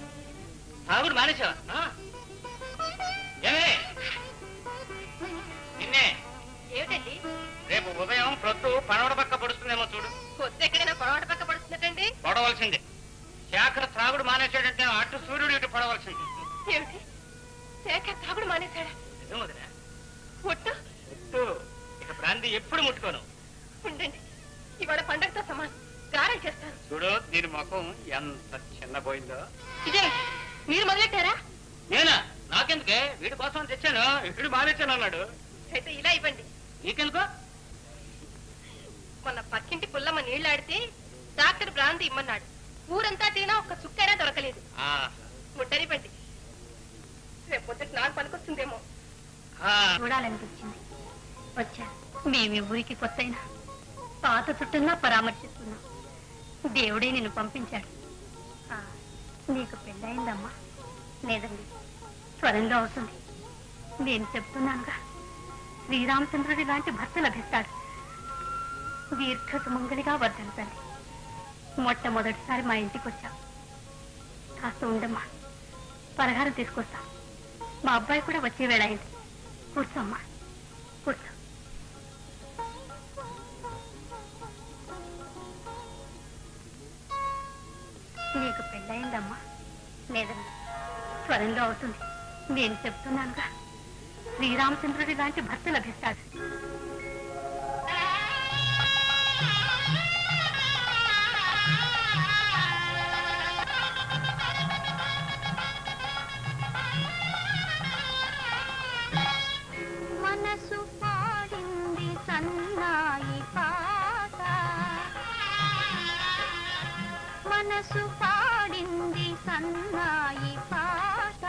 తాగుడు మానేశావా? ఏమే నిన్నే. ఏమిటండి? రేపు ఉదయం ప్రొద్దు పడవడ పక్క పడుతుందేమో చూడు. పొద్దు ఎక్కడైనా పొడవాట పక్క పడుతున్నట్టండి? పడవలసిందే. శేఖర్ తాగుడు మానేశాడంటే అటు సూర్యుడు ఇటు పడవలసింది. ఏమిటి? శేఖర్ తాగుడు మానేశాడా? నిజం వదినా. ఒట్టు? ఒట్టు. ఇక బ్రాంతి ఎప్పుడు ముట్టుకోను. ఉండండి, ఇవాళ పండగతో సమానం. గారెలు చేస్తాను. చూడు దీని ముఖం ఎంత చిన్నపోయిందో. ఇదే మీరు మొదలెట్టారా? నేనా? నాకెందుకే, వీడి కోసం తెచ్చాను, వీడు మానేచ్చాను అన్నాడు. అయితే ఇలా ఇవ్వండి. నీకెందుకో? మొన్న పక్కింటి పుల్లమ్మ నీళ్లాడితే డాక్టర్ బ్రాంతి ఇమ్మన్నాడు. ఊరంతా తినా ఒక్క చుక్కైనా దొరకలేదు. ముట్టనివ్వండి, రేపు పొద్దుట నాకు పనికొస్తుందేమో. చూడాలనిపించింది, వచ్చా. మేము ఊరికి కొత్తైనా పాత చుట్టూనా పరామర్శిస్తున్నాం. దేవుడే నిన్ను పంపించాడు. నీకు పెళ్ళయిందమ్మా? లేదండి, త్వరలో అవుతుంది. నేను చెప్తున్నానుగా, శ్రీరామచంద్రుడి లాంటి భర్త లభిస్తాడు. దీర్ఘ సుమంగళిగా వర్ధంతండి. మొట్టమొదటిసారి మా ఇంటికి వచ్చాం. కాస్త ఉండమ్మా, పలహారం తీసుకొస్తాం. మా అబ్బాయి కూడా వచ్చే వేళ అయింది. కూర్చోమ్మా, కూర్చో. నీకు పెళ్ళయిందమ్మా? లేదండి, త్వరలో అవుతుంది. నేను చెప్తున్నానుగా, శ్రీరామచంద్రుడి లాంటి భర్త లభిస్తాడు. మనసు పాడింది సన్నాయి పాట, మనసు పాడింది సన్నాయి పాట.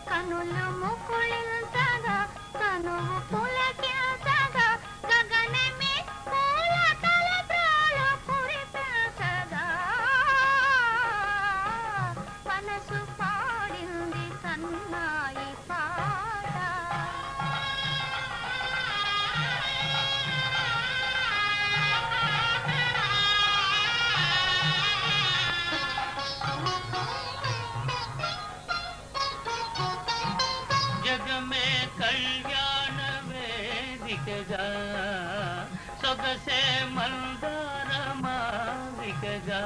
కనులు ముకుళించగా, కనువు పులకించగా, గగనమే పూల తలబ్రాలు కురిపించగా. మనసు పాడింది సన్నాయి పాట. జగమే కళ్యాణ వేదికగా, సొగసే మందార మావికగా.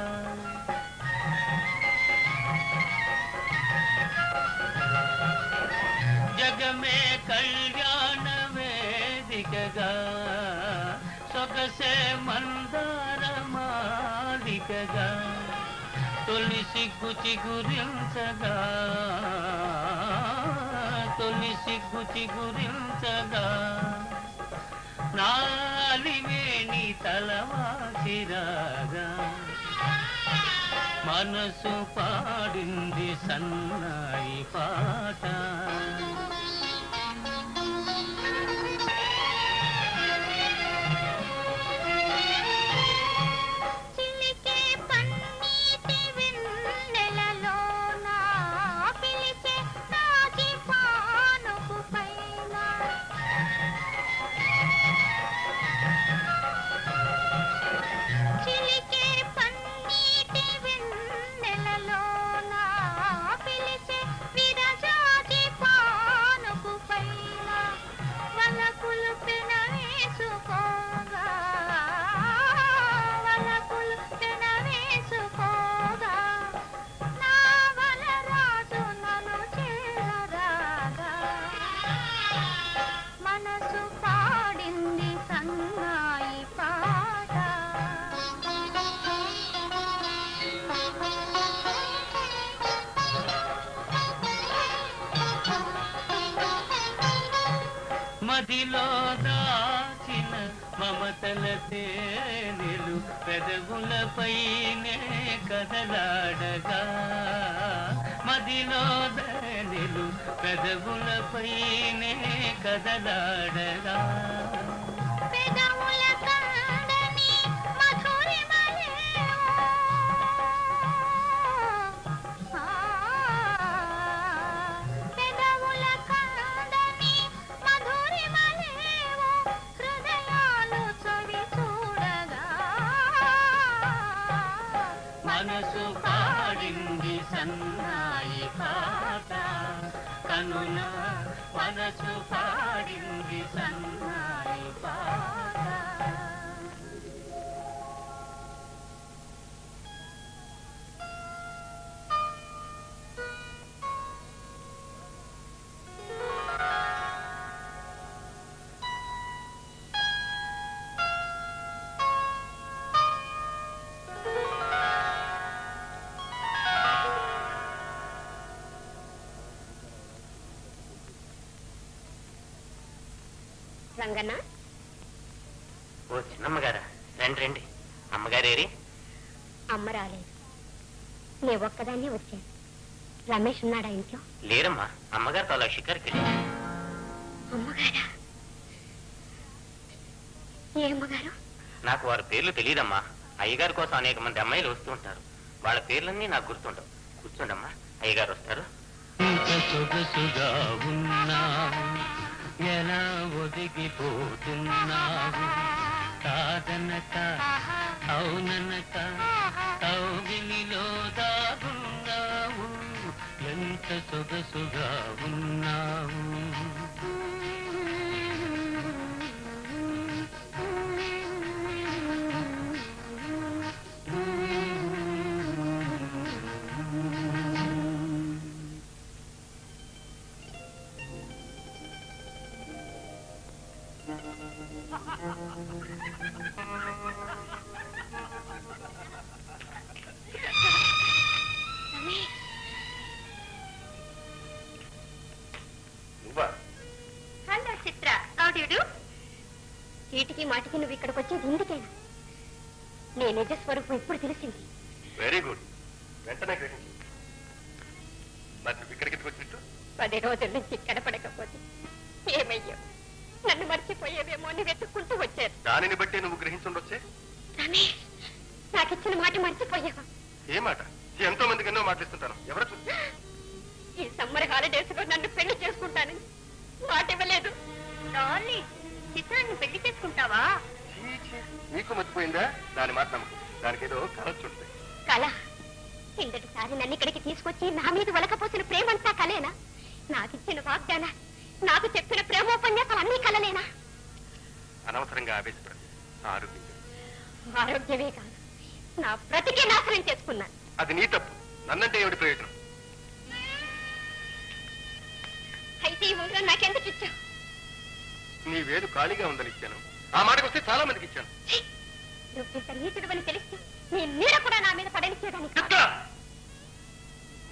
జగమే కళ్యాణ వేదికగా, సొగసే మందార మావికగా. తొలి సిగ్గు చిగురించగా, తొలి సిగ్గు చిగురించగా. నాలివేణి తలవాసిరాగా, మనసు పాడింది సన్నాయి పాట. మదిలో దాచిన మమతల తేనెలు పెదవులపైనే కదలాడగా. మదిలో తేనెలు పెదవులపైనే కదలాడగా. మనసు పాడింది సన్నాయి పాట, కనుల మనసు పాడింది సన్నాయి పాట. రంగన్న ఓ చిన్నమ్మగారా, రండి రండి. అమ్మగారేరి? అమ్మ రాలేదు, నే ఒక్కదాన్నే వచ్చాను. రమేష్ ఉన్నాడా ఇంట్లో? లేరమ్మా, అమ్మగారితో అలా షికారుకి వెళ్ళి. అమ్మగారా? ఏ అమ్మగారు? నాకు వారి పేర్లు తెలియదమ్మా. అయ్యగారి కోసం అనేక మంది అమ్మాయిలు వస్తూ ఉంటారు. వాళ్ళ పేర్లన్నీ నాకు గుర్తుండవు. కూర్చోండమ్మా, అయ్యగారు వస్తారు. సొగసుగా ఉన్నావు, ఎలా ఒదిగిపోతున్నావు, కాదనక అవుననక కౌగిలిలో దాగున్నావు, ఎంత సొగసుగా ఉన్నావు. హలో చిత్ర, చీటికి మాటికి నువ్వు ఇక్కడికి వచ్చేది ఇందుకేనా? నీ నిజ స్వరూపం ఇప్పుడు తెలిసింది. వెరీ గుడ్, వెంటనే గ్రహించి. మరి నువ్వు ఇక్కడికి వచ్చినట్టు 10 రోజుల నుంచి ఇక్కడ పడకపోతే ఏమయ్యో, నన్ను మర్చిపోయేవేమో అని వెతుక్కుంటూ వచ్చారు. దానిని బట్టి నువ్వు గ్రహించుండొచ్చే. రమేష్, నాకిచ్చిన మాట మర్చిపోయావా? ఏ మాట? ఎంతో మందికి ఎన్నో మాట్లాడుతుంటాను. ఎవరు? ఈ సమ్మర్ హాలిడేస్ లో నన్ను పెళ్లి చేసుకుంటానని మాట ఇవ్వలేదు. చిత్రాన్ని పెళ్లి చేసుకుంటావా? నీకు మర్చిపోయిందా? దాని మాట నమ్మకం. దానికి ఏదో కలొచ్చుంటుంది. కళ? కిందటిసారి నన్ను ఇక్కడికి తీసుకొచ్చి నా మీద వలకపోసిన ప్రేమంతా కలేనా? నాకిచ్చిన వాగ్దానా, నాకు చెప్పిన ప్రేమోపన్యాసం అన్ని కలలేనా? అనవసరంగా ఆవేశపడదు. ఆరోగ్యమే కాదు, నా బ్రతికే నాశనం చేసుకున్నాను. అది నీ తప్పు. నన్నంటే ఏమిటి ప్రయోజనం? అయితే ఈ ఉంగరం నాకెందుకు ఇచ్చావు? నీ వేలు ఖాళీగా ఉందని ఇచ్చాను. ఆ మాటకు వస్తే చాలా మందికి ఇచ్చాను. నువ్వింత నీచుడు అని తెలిస్తే నీ నీడ కూడా నా మీద పడనిచ్చేదానికి.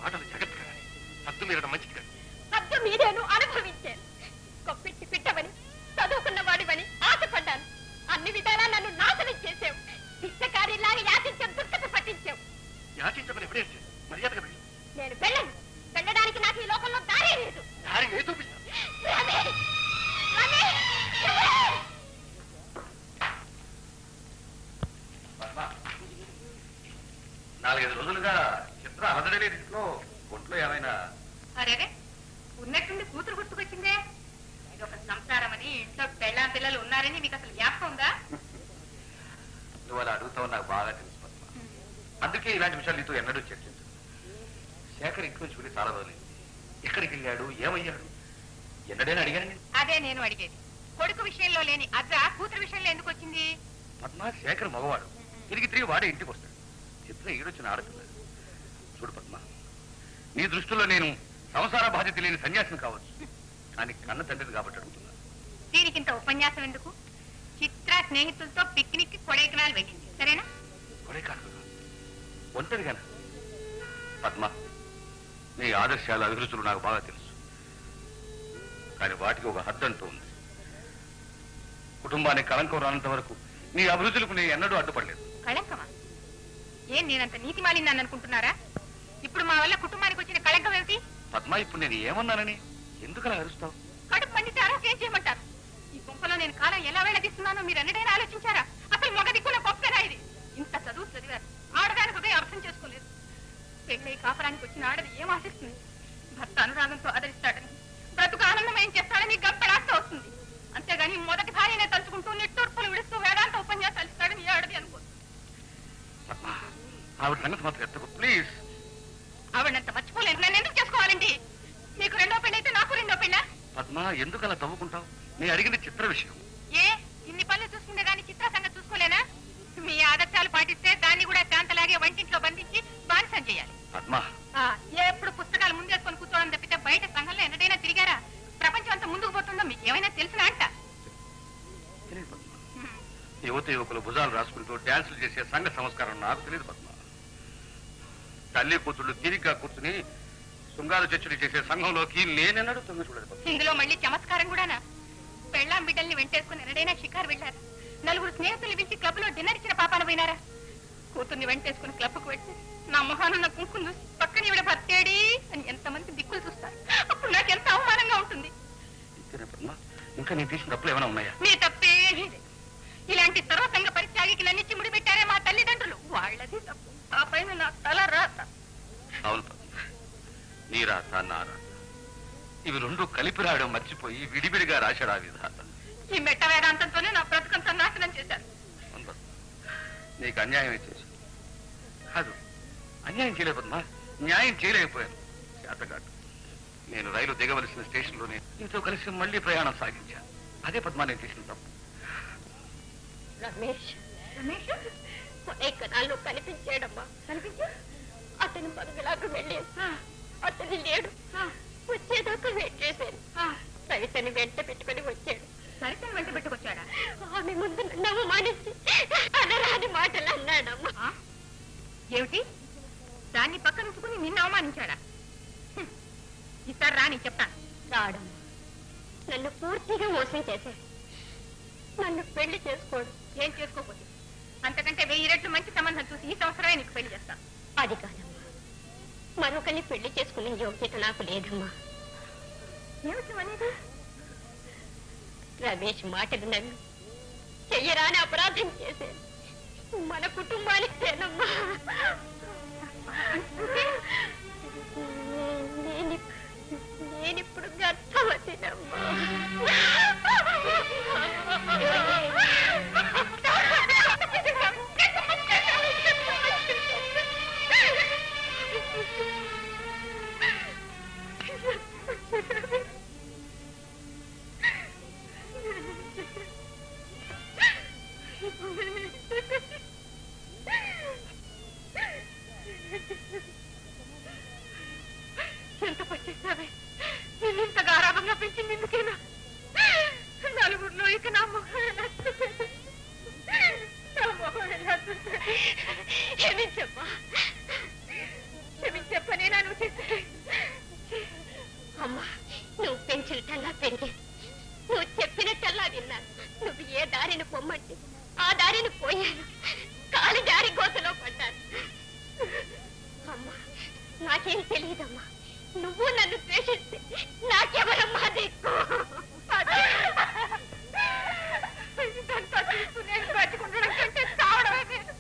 మాటలు జాగ్రత్తగా, హద్దు మీరడం మంచిది కాదు. హద్దు మీరేను అనుభవించాను. కొప్పిట్టి పిట్టవని, చదువుకున్న వాడివని ఆశపడ్డాను. అన్ని విధాలా నన్ను నాశనం చేసావు. పిచ్చకారిలాగా యాచించావు, దుర్గత పట్టించావు. యాచించమని ఎప్పుడే మర్యాదగా వెళ్ళి. నేను వెళ్ళను. వెళ్ళడానికి నాకు ఈ లోకంలో దారే లేదు. దారి నేను చూపిస్తాను. నాలుగైదు రోజులుగా చిత్ర అలదడలే ఇంట్లో ఒంట్లో ఏమైనా? అరే ఉన్నట్టుండి కూతురు గుర్తుకొచ్చిందే. ఇది ఒక సంసారం అని, ఇంట్లో పెళ్ళాం పిల్లలు ఉన్నారని మీకు అసలు జ్ఞాపకం ఉందా? నువ్వు అలా అడుగుతావు, నాకు బాగా తెలుసు పద్మ. అందుకే ఇలాంటి విషయాలు నీతో ఎన్నడూ చర్చించు. శేఖర్ ఇంటి నుంచి వెళ్ళి చాలా రోజులు. ఎక్కడికి వెళ్ళాడు, ఏమయ్యాడు, ఎన్నడైనా అడిగాను. అదే నేను అడిగేది. కొడుకు విషయంలో లేని అద్ద కూతురు విషయంలో ఎందుకు వచ్చింది? పద్మ, శేఖర్ మగవాడు. తిరిగి వాడే ఇంటికి వస్తాడు. చిత్ర ఈడొచ్చిన ఆడపిల్ల. చూడు పద్మ, నీ దృష్టిలో నేను సంసార బాధ్యత లేని సన్యాసిని కావచ్చు, కానీ కన్న తండ్రిని కాబట్టి అడుగుతున్నా. దీనికింత ఉపన్యాసం ఎందుకు? చిత్ర స్నేహితులతో పిక్నిక్ కొడైకెనాల్ వెళ్ళింది, సరేనా? కొడైకెనాల్ ఒంటరిగానా? పద్మ, నీ ఆదర్శాలు అభిరుచులు నాకు బాగా తెలుసు, కానీ వాటికి ఒక హద్దంటూ ఉంది. కుటుంబానికి కళంకం రానంత వరకు నీ అభిరుచులకు నేను ఎన్నడూ అడ్డుపడలేదు. కళంకమా? ఏం నేనంత నీతి మాలిందని అనుకుంటున్నారా? ఇప్పుడు మా వల్ల కుటుంబానికి వచ్చిన కళంకం ఏమిటి? పద్మ, ఇప్పుడు నేను ఏమన్నానని ఎందుకలా అరుస్తావు? కడుపు పండితే ఆరోగ్యం చేయమంటారు. ఈ గుంపలో నేను కాలం ఎలా వెళ్ళదీస్తున్నానో మీరు ఎన్నడైనా ఆలోచించారా? అసలు మొగ దిక్కున గొప్పరా ఇది. ఇంత చదువు చదివారు, ఆడదానికి హృదయం అర్థం చేసుకోలేదు. పెళ్ళై కాపురానికి వచ్చిన ఆడది ఏం ఆశిస్తుంది? భర్త అనురాగంతో ఆదరిస్తాడని, బ్రతుకు ఆనందమయం చేస్తాడని గంపెడాస్తూ వస్తుంది. అంతేగాని మొదటి భార్యనే తలుచుకుంటూ నిట్టూర్పులు విడుస్తూ వేదాంత ఉపన్యాసాలు ఇస్తాడని ఈ ఆడది అనుకో. ఆవిడ సంగతి మాత్రం ఎత్తకు ప్లీజ్. ఆవిడంత మర్చిపోలేదు. నేను ఎందుకు చేసుకోవాలండి? నీకు రెండో పెళ్ళైతే నాకు రెండో పెళ్ళా? పద్మ, ఎందుకు అలా తవ్వుకుంటావు? నేను అడిగింది చిత్ర విషయం. ఏ ఇన్ని పనులు చూసుకునే దాన్ని చిత్ర సంగతి చూసుకోలేనా? మీ ఆదర్శాలు పాటిస్తే దాన్ని కూడా శాంతలాగే వంటింట్లో బంధించి బానిసం చేయాలి. పద్మ, ఎప్పుడు పుస్తకాలు ముందేసుకొని కూర్చోవడం తప్పితే బయట సంఘంలో ఎన్నడైనా తిరిగారా? ప్రపంచం అంతా ముందుకు పోతుందో మీకు ఏమైనా తెలిసినా అంట? తెలియదు పద్మ. యువత యువకులు భుజాలు రాసుకుంటూ డ్యాన్సులు చేసే సంఘ సంస్కారం నాకు తెలియదు పద్మ. తల్లి కూతుళ్ళు తీరిగ్గా కూర్చుని శృంగార చర్చలు చేసే సంఘంలోకి నేనెన్నడూ తొంగి చూడలేదు. ఇందులో మళ్ళీ చమత్కారం కూడానా? పెళ్ళాం బిడ్డల్ని వెంటేసుకుని ఎన్నడైనా షికారు వెళ్ళారా? నలుగురు స్నేహితులు పిలిచి క్లబ్ లో డిన్నర్ ఇచ్చిన పాపాన పోయినారా? కూతుర్ని వెంటేసుకుని క్లబ్కు వచ్చి నా మొహాన నా కుంకుని చూసి పక్కన ఇవిడ భర్తేడి అని ఎంతమంది దిక్కులు చూస్తారు. అప్పుడు నాకు ఎంత అవమానంగా ఉంటుంది. ఇంకా నీ తీసిన తప్పులు ఏమైనా ఉన్నాయా? మీ తప్పే లేదు. ఇలాంటి సర్వసంగ పరిత్యాగికి నన్నిచ్చి ముడి పెట్టారే మా తల్లిదండ్రులు, వాళ్ళది తప్పు. ఆ పైన నా తల రాత. అవును, నీ రాత నా రాత ఇవి రెండు కలిపి రాయడం మర్చిపోయి విడివిడిగా రాశాడు ఆ విధాత. ఈ మెట్ట వేదాంతంతోనే నా బ్రతుకంతా నాశనం చేశారు. నీకు అన్యాయం చేశాను కాదు, అన్యాయం చేయలేదమ్మా, న్యాయం చేయలేకపోయాను. చేతగాడు నేను రైలు దిగవలసిన స్టేషన్లోనే నీతో కలిసి మళ్ళీ ప్రయాణం సాగించాను. అదే పద్మా నేను చేసిన తప్పు. రమేష్ ఎక్కడాల్లో కనిపించాడమ్మా. అతను బంగ్లాకు వెళ్ళి అతను లేడు. వచ్చేదాకా వెయిట్ చేశాను. సవితని వెంట పెట్టుకుని వచ్చాడు. సరితను వెంట పెట్టుకొచ్చాడా? ఆమె ముందు నన్ను అవమానించి అనరాని మాటలు అన్నాడమ్మా. ఏమిటి? దాన్ని పక్కనుంచుకుని నిన్ను అవమానించాడా? ఈసారి రాని చెప్తాను. రాడమ్మా, నన్ను పూర్తిగా మోసం చేశాడు. నన్ను పెళ్లి చేసుకోడు. ఏం చేసుకోకపోతే అంతకంటే 1000 రెట్లు మంచి సంబంధం చూసి ఈ సంవత్సరమే నీకు పెళ్లి చేస్తాను. అది కాదమ్మా, మరొకరిని పెళ్లి చేసుకునే యోగ్యత నాకు లేదమ్మా. ఏమిటి అనేది? రమేష్ మాటలు నమ్మి చెయ్యరాని అపరాధం చేశాను. మన కుటుంబానికేనమ్మా. నేనిప్పుడు గర్భవతినమ్మా. ఎంత పచ్చేసావే, నేను ఇంత గారాభంగా పెంచింది ఎందుకేనా? నలుగురిలో ఇక నా మొహం ఎలా చూసేది? నా మొహం ఎలా చూసేది? క్షమించమ్మా, క్షమించప్పనే నన్ను చేసేది. అమ్మా, నువ్వు పెంచినట్టల్లా పెరిగే, నువ్వు చెప్పినట్టల్లా విన్నాను. నువ్వు ఏ దారిని పొమ్మంటే ఆ దారిని పోయాను. కాలి జారి గోతలో పడ్డాను. అమ్మా, నాకేం తెలియదమ్మా. నువ్వు నన్ను ద్వేషిస్తే నాకెవరమ్మా దిక్కు? ఇదంతా చూస్తూ నేను బతికుండడం కంటే చావడమే నేను.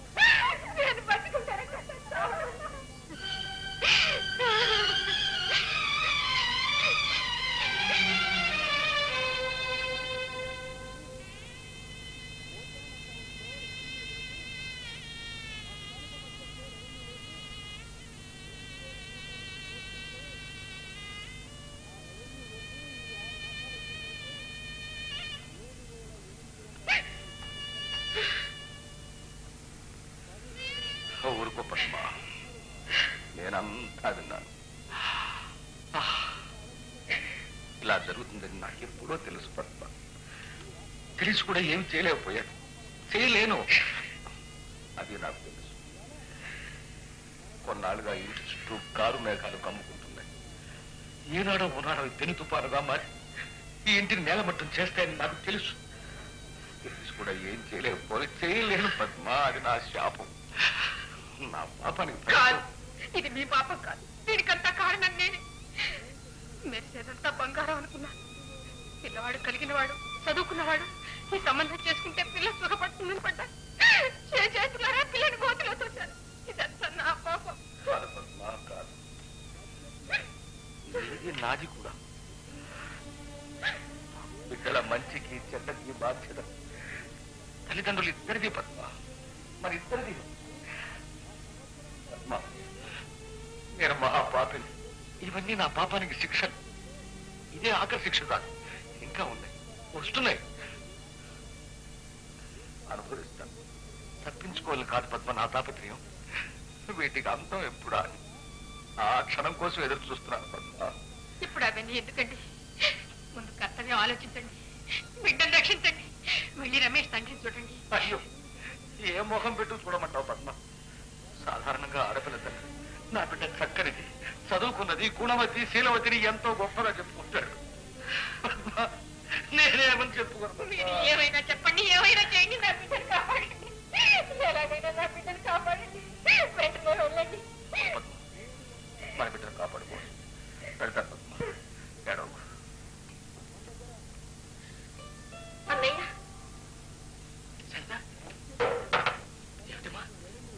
నేను బతికుంటాను కంటే చావడం. ఊరుకో పద్మా, నేనంతా విన్నాను. ఇలా జరుగుతుందని నాకెప్పుడో తెలుసు పద్మ. తెలిసి కూడా ఏమి చేయలేకపోయాను, చేయలేను. అది నాకు తెలుసు. కొన్నాళ్ళుగా ఇంటి చుట్టూ కారు మేఘాలు కమ్ముకుంటున్నాయి. ఏనాడో ఉన్నాడో పెను తుపానుగా మారి ఈ ఇంటిని నేలమట్టం చేస్తాయని నాకు తెలుసు. తెలిసి కూడా ఏం చేయలేను పద్మ. అది నా శాపం, నా పాపానికి. కాదు, ఇది మీ పాపం కాదు. దీనికంతా కారణం నేనే. మెరిసేదంతా బంగారం అనుకున్నా. పిల్లవాడు కలిగినవాడు, చదువుకున్నవాడు. ఈ సంబంధం చేసుకుంటే పిల్ల సుఖపడుతుందని పడ్డా. చేతులారా పిల్లని గోతులో తోశారు. ఇదంతా నా పాపం. కాదు పద్మ, కాదు. ఇది నాది కూడా. బిడ్డల మంచికి చెడ్డకి బాధ్యత తల్లిదండ్రులు ఇద్దరిది పద్మ. మరి ఇద్దరిది. నేను మహాపాపిని. ఇవన్నీ నా పాపానికి శిక్షలు. ఇదే ఆఖరి శిక్ష కాదు, ఇంకా ఉన్నాయి, వస్తున్నాయి. అనుభవిస్తాను. తప్పించుకోవాలి కాదు పద్మ నా తాపత్రయం. వీటికి అంతం ఎప్పుడా అని ఆ క్షణం కోసం ఎదురు చూస్తున్నాను పద్మ. ఇప్పుడు అవన్నీ ఎందుకండి? ముందు కర్తవ్యం ఆలోచించండి, బిడ్డను రక్షించండి. వెళ్ళి రమేష్ తండ్రిని చూడండి. అయ్యో, ఏ మొహం పెట్టు చూడమంటావు పద్మ? సాధారణంగా ఆడపిల్ల తండ్రి నా బిడ్డ చక్కనిది, చదువుకున్నది, గుణవతి, శీలవతిని ఎంతో గొప్పగా చెప్పుకుంటాడు. నేనేమని చెప్పు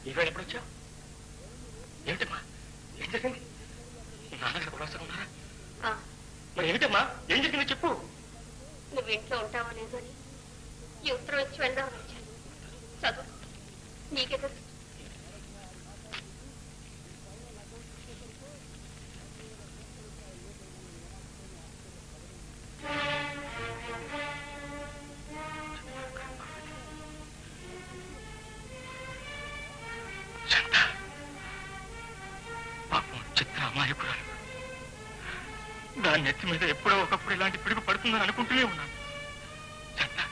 ఈవేళ ఎప్పుడు వచ్చావు? ఏమిటమ్మా ఏం జరిగింది? నాన్నగారు కులాసగా ఉన్నారా? మరి ఏమిటమ్మా ఏం జరిగింది చెప్పు. నువ్వు ఇంట్లో ఉంటావో లేదో అని ఈ ఉత్తరం ఇచ్చి వెళ్దామని వచ్చాను. చదువు, నీకే తెలుసు. దాని నెత్తి మీద ఎప్పుడో ఒకప్పుడు ఇలాంటి పిడుగు పడుతుందని అనుకుంటూనే ఉన్నాను. చంద్ర,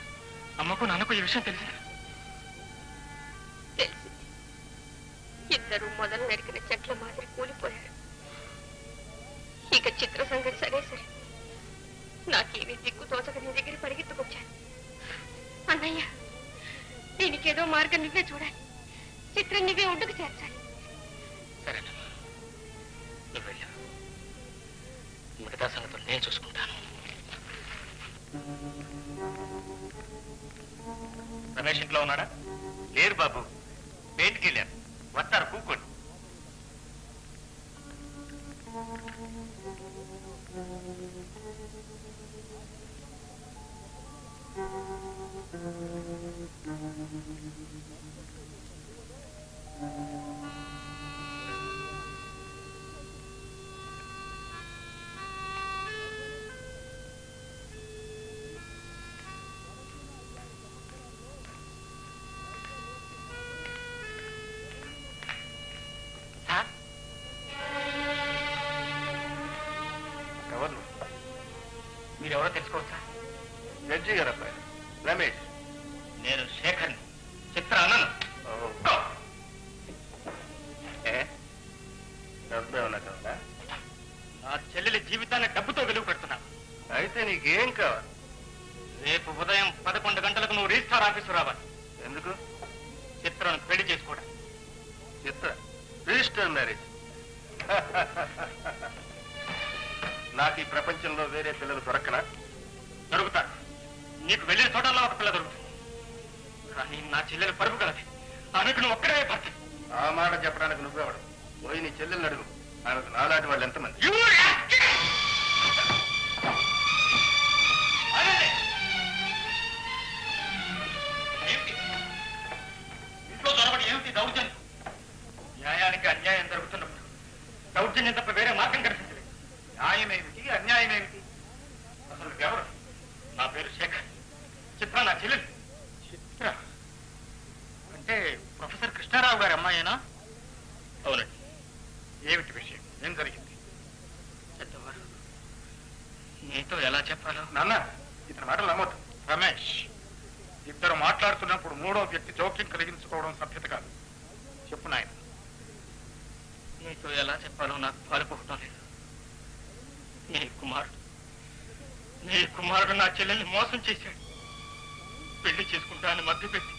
అమ్మకు నాన్నకు ఈ విషయం తెలిసిందా? తెలిసి ఇద్దరు మొదలు నరికిన చెట్ల మాదిరి కూలిపోయారు. ఇక చిత్ర సంగతి సరే సరే, నాకేమీ దిక్కు తోచక నీ దగ్గర పరిగెత్తుకొచ్చాను. అన్నయ్య, దీనికేదో మార్గం నువ్వే చూడాలి. చిత్రం నువ్వే ఒడ్డుకు చేర్చాలి. సరేనమ్మా, నువ్వు వెళ్ళు. మిగతా సంగతులు నేను చూసుకుంటాను. రమేష్ ఇంట్లో ఉన్నాడా? లేరు బాబు, బయటికి వెళ్ళారు. వస్తారు, కూకోండి. మీరెవరో తెలుసుకోవచ్చా? జడ్జి గారు అబ్బాయి రమేష్. నేను శేఖర్ని, చిత్ర అన్నను. డబ్బు ఏమన్నా కావాలా? నా చెల్లెలి జీవితాన్ని డబ్బుతో వెలుగు పెడుతున్నాను. అయితే నీకేం కావాలి? రేపు ఉదయం 11 గంటలకు నువ్వు రిజిస్టార్ ఆఫీసు రావాలి. ఎందుకు? చిత్రను పెళ్లి చేసుకోవడం. చిత్ర రిజిస్టర్ మ్యారేజ్? నాకు ఈ ప్రపంచంలో వేరే పిల్లలు దొరకనా? దొరుకుతారు. నీకు వెళ్ళిన చోటల్లో ఒక పిల్ల దొరుకుతుంది. కానీ నా చెల్లెలు పరుపు కలది. ఆమెకు నువ్వు ఒక్కడే భర్త. ఆ మాట చెప్పడానికి నువ్వెవడు? పోయి నీ చెల్లెల్ని అడుగు. ఆమెకు నాలాంటి వాళ్ళు ఎంతమంది? ఇంట్లో చొరబడి ఏమిటి దౌర్జన్యం? న్యాయానికి అన్యాయం జరుగుతున్నప్పుడు దౌర్జన్యం తప్ప వేరే మార్గం కనిపించలేదు. న్యాయమేమిటి, అన్యాయమేమిటి? అసలు ఎవరు? నా పేరు శేఖర్. చిత్ర నా చెల్లెలు. చిత్ర అంటే ప్రొఫెసర్ కృష్ణారావు గారి అమ్మాయేనా? అవునండి. ఏమిటి విషయం? ఏం జరిగింది? పెద్దవారు, నీతో ఎలా చెప్పాలో. నాన్న, ఇతని మాటలు నమ్మొద్దు. రమేష్, ఇద్దరు మాట్లాడుతున్నప్పుడు మూడో వ్యక్తి జోక్యం కలిగించుకోవడం సభ్యత కాదు. చెప్పు నాయన. నీతో ఎలా చెప్పాలో నాకు పాలుపోవటం లేదు. నీ కుమారుడు నా చెల్లెల్ని మోసం చేశాడు. పెళ్లి చేసుకుంటానని మభ్యపెట్టి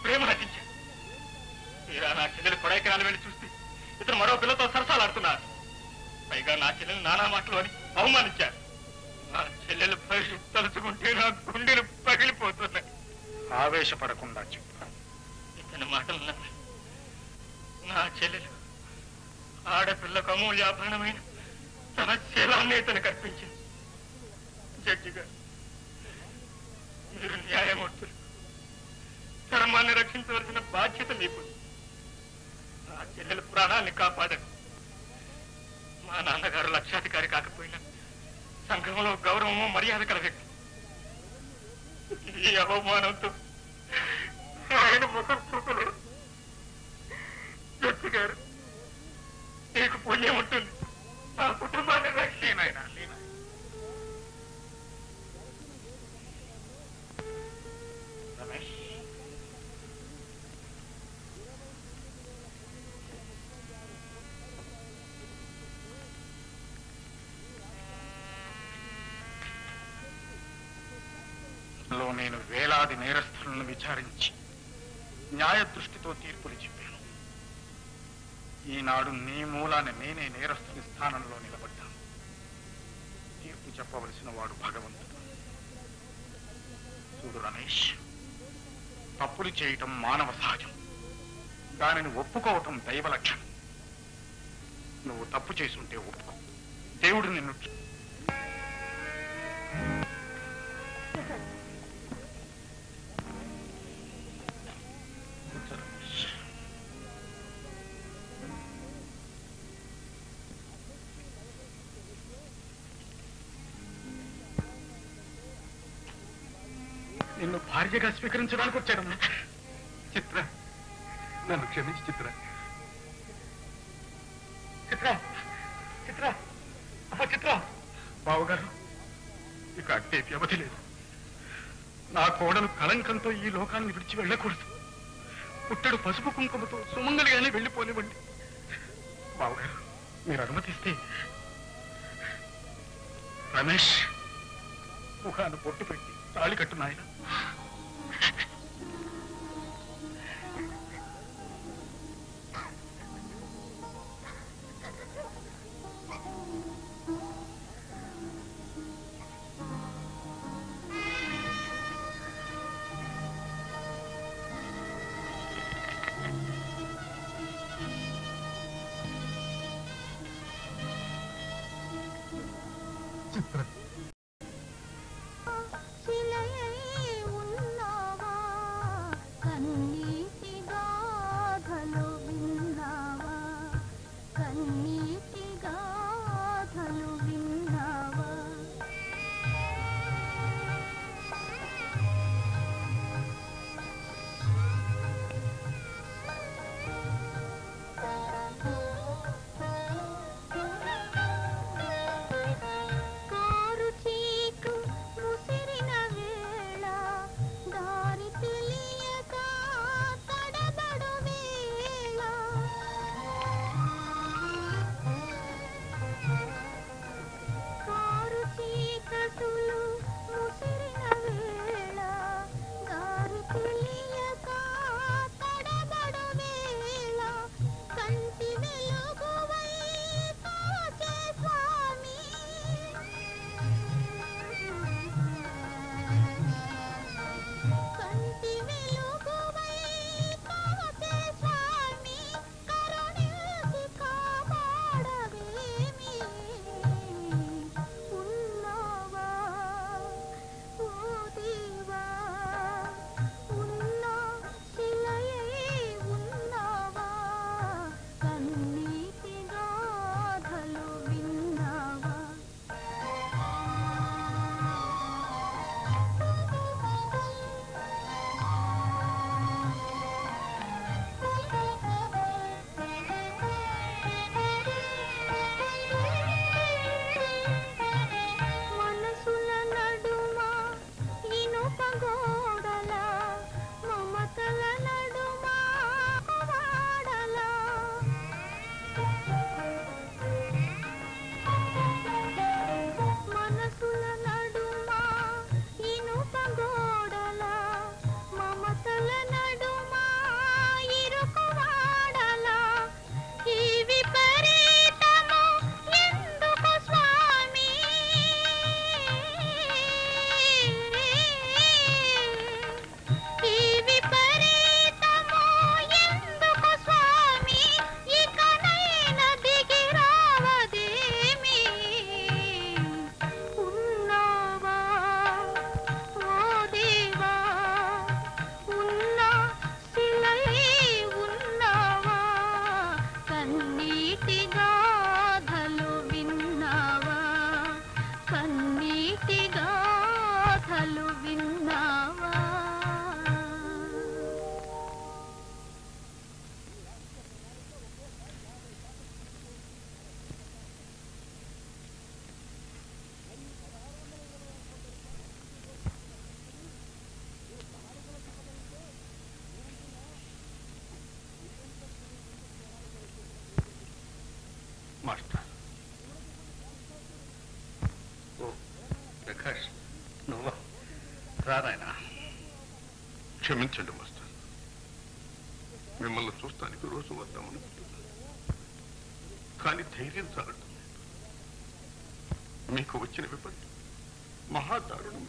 ప్రేమ నటించాడు. తీరా నా చెల్లెలు కొడైకెనాల్ వెళ్ళి చూస్తే ఇతను మరో పిల్లతో సరసాలాడుతున్నారు. పైగా నా చెల్లెలు నానా మాటలు అని అవమానించారు. నా చెల్లెలు భవిష్యత్తు తలుచుకుంటే నా గుండెలు పగిలిపోతున్నాయి. ఆవేశపడకుండా చెప్పు. ఇతని మాటలు నమ్మి నా చెల్లెలు ఆడపిల్లకు అమూల్యాభరణమైన తన శీలాన్ని ఇతను కల్పించింది. జడ్జి గారు, మీరు న్యాయమూర్తులు, ధర్మాన్ని రక్షించవలసిన బాధ్యత మీకు. నా చెల్లెల ప్రాణాన్ని కాపాడండి. మా నాన్నగారు లక్షాధికారి కాకపోయినా సంఘంలో గౌరవము మర్యాద కల వ్యక్తి. ఈ అవమానంతో ఆయన ముఖం చూపలేదు. జడ్జి గారు, నీకు పుణ్యం ఉంటుంది. నా కుటుంబాన్ని రక్షణైనా రమేష్, నేను వేలాది నేరస్తులను విచారించి న్యాయ దృష్టితో తీర్పులు చెప్పాను. ఈనాడు నీ మూలాన నేనే నేరస్తుని స్థానంలో నిలబడ్డాను. తీర్పు చెప్పవలసిన వాడు భగవంతుడు. చూడు రమేష్, తప్పులు చేయటం మానవ సహజం. దానిని ఒప్పుకోవటం దైవ లక్షణం. నువ్వు తప్పు చేసుంటే ఒప్పుకో. దేవుడు నిన్ను నిన్ను భార్యగా స్వీకరించడానికి వచ్చాడమ్మా. చిత్ర, నన్ను క్షమించి చిత్ర. చిత్ర చిత్ర చిత్ర బావగారు, ఇక అట్టే వ్యవధి లేదు. నా కోడలు కళంకంతో ఈ లోకాన్ని విడిచి వెళ్ళకూడదు. పుట్టడు పసుపు కుంకుమతో సుమంగలిగానే వెళ్ళిపోనివ్వండి. బావగారు, మీరు అనుమతిస్తే రమేష్ ముఖాన్ని పొట్టు పెట్టి తాళి కట్టు నాయన. మాస్టర్. ఓ ప్రకాష్, నువ్వా? రా నాయనా. క్షమించండి మాస్టర్, మిమ్మల్ని చూస్తానికి రోజు వద్దామనుకుంటున్నాను, కానీ ధైర్యం చాలటం లేదు. మీకు వచ్చిన విపత్తు మహాదారుణం.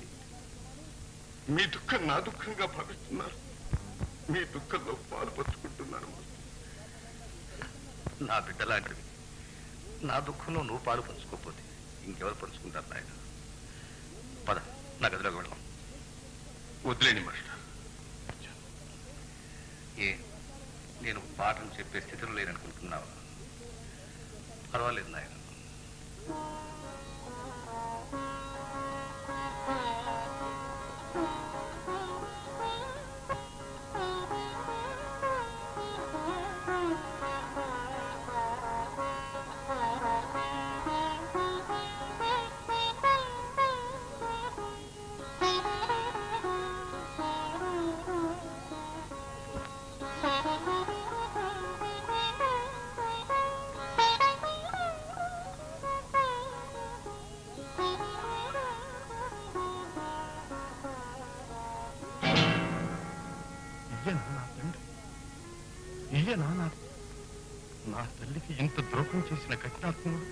మీ దుఃఖం నా దుఃఖంగా భావిస్తున్నారు. మీ దుఃఖంలో పాలు పంచుకుంటున్నాను మాస్టర్. నా బిడ్డలాంటివి. నా దుఃఖంలో నువ్వు పాలు పంచుకోకపోతే ఇంకెవరు పంచుకుంటారు నాయన? పద, నా గదిలోకి వెళ్దాం. వదిలేని మాస్టర్. నేను పాఠం చెప్పే స్థితిలో లేననుకుంటున్నావా? పర్వాలేదు నాయన. నా తల్లికి ఇంత ద్రోహం చేసిన కఠినాత్ముడు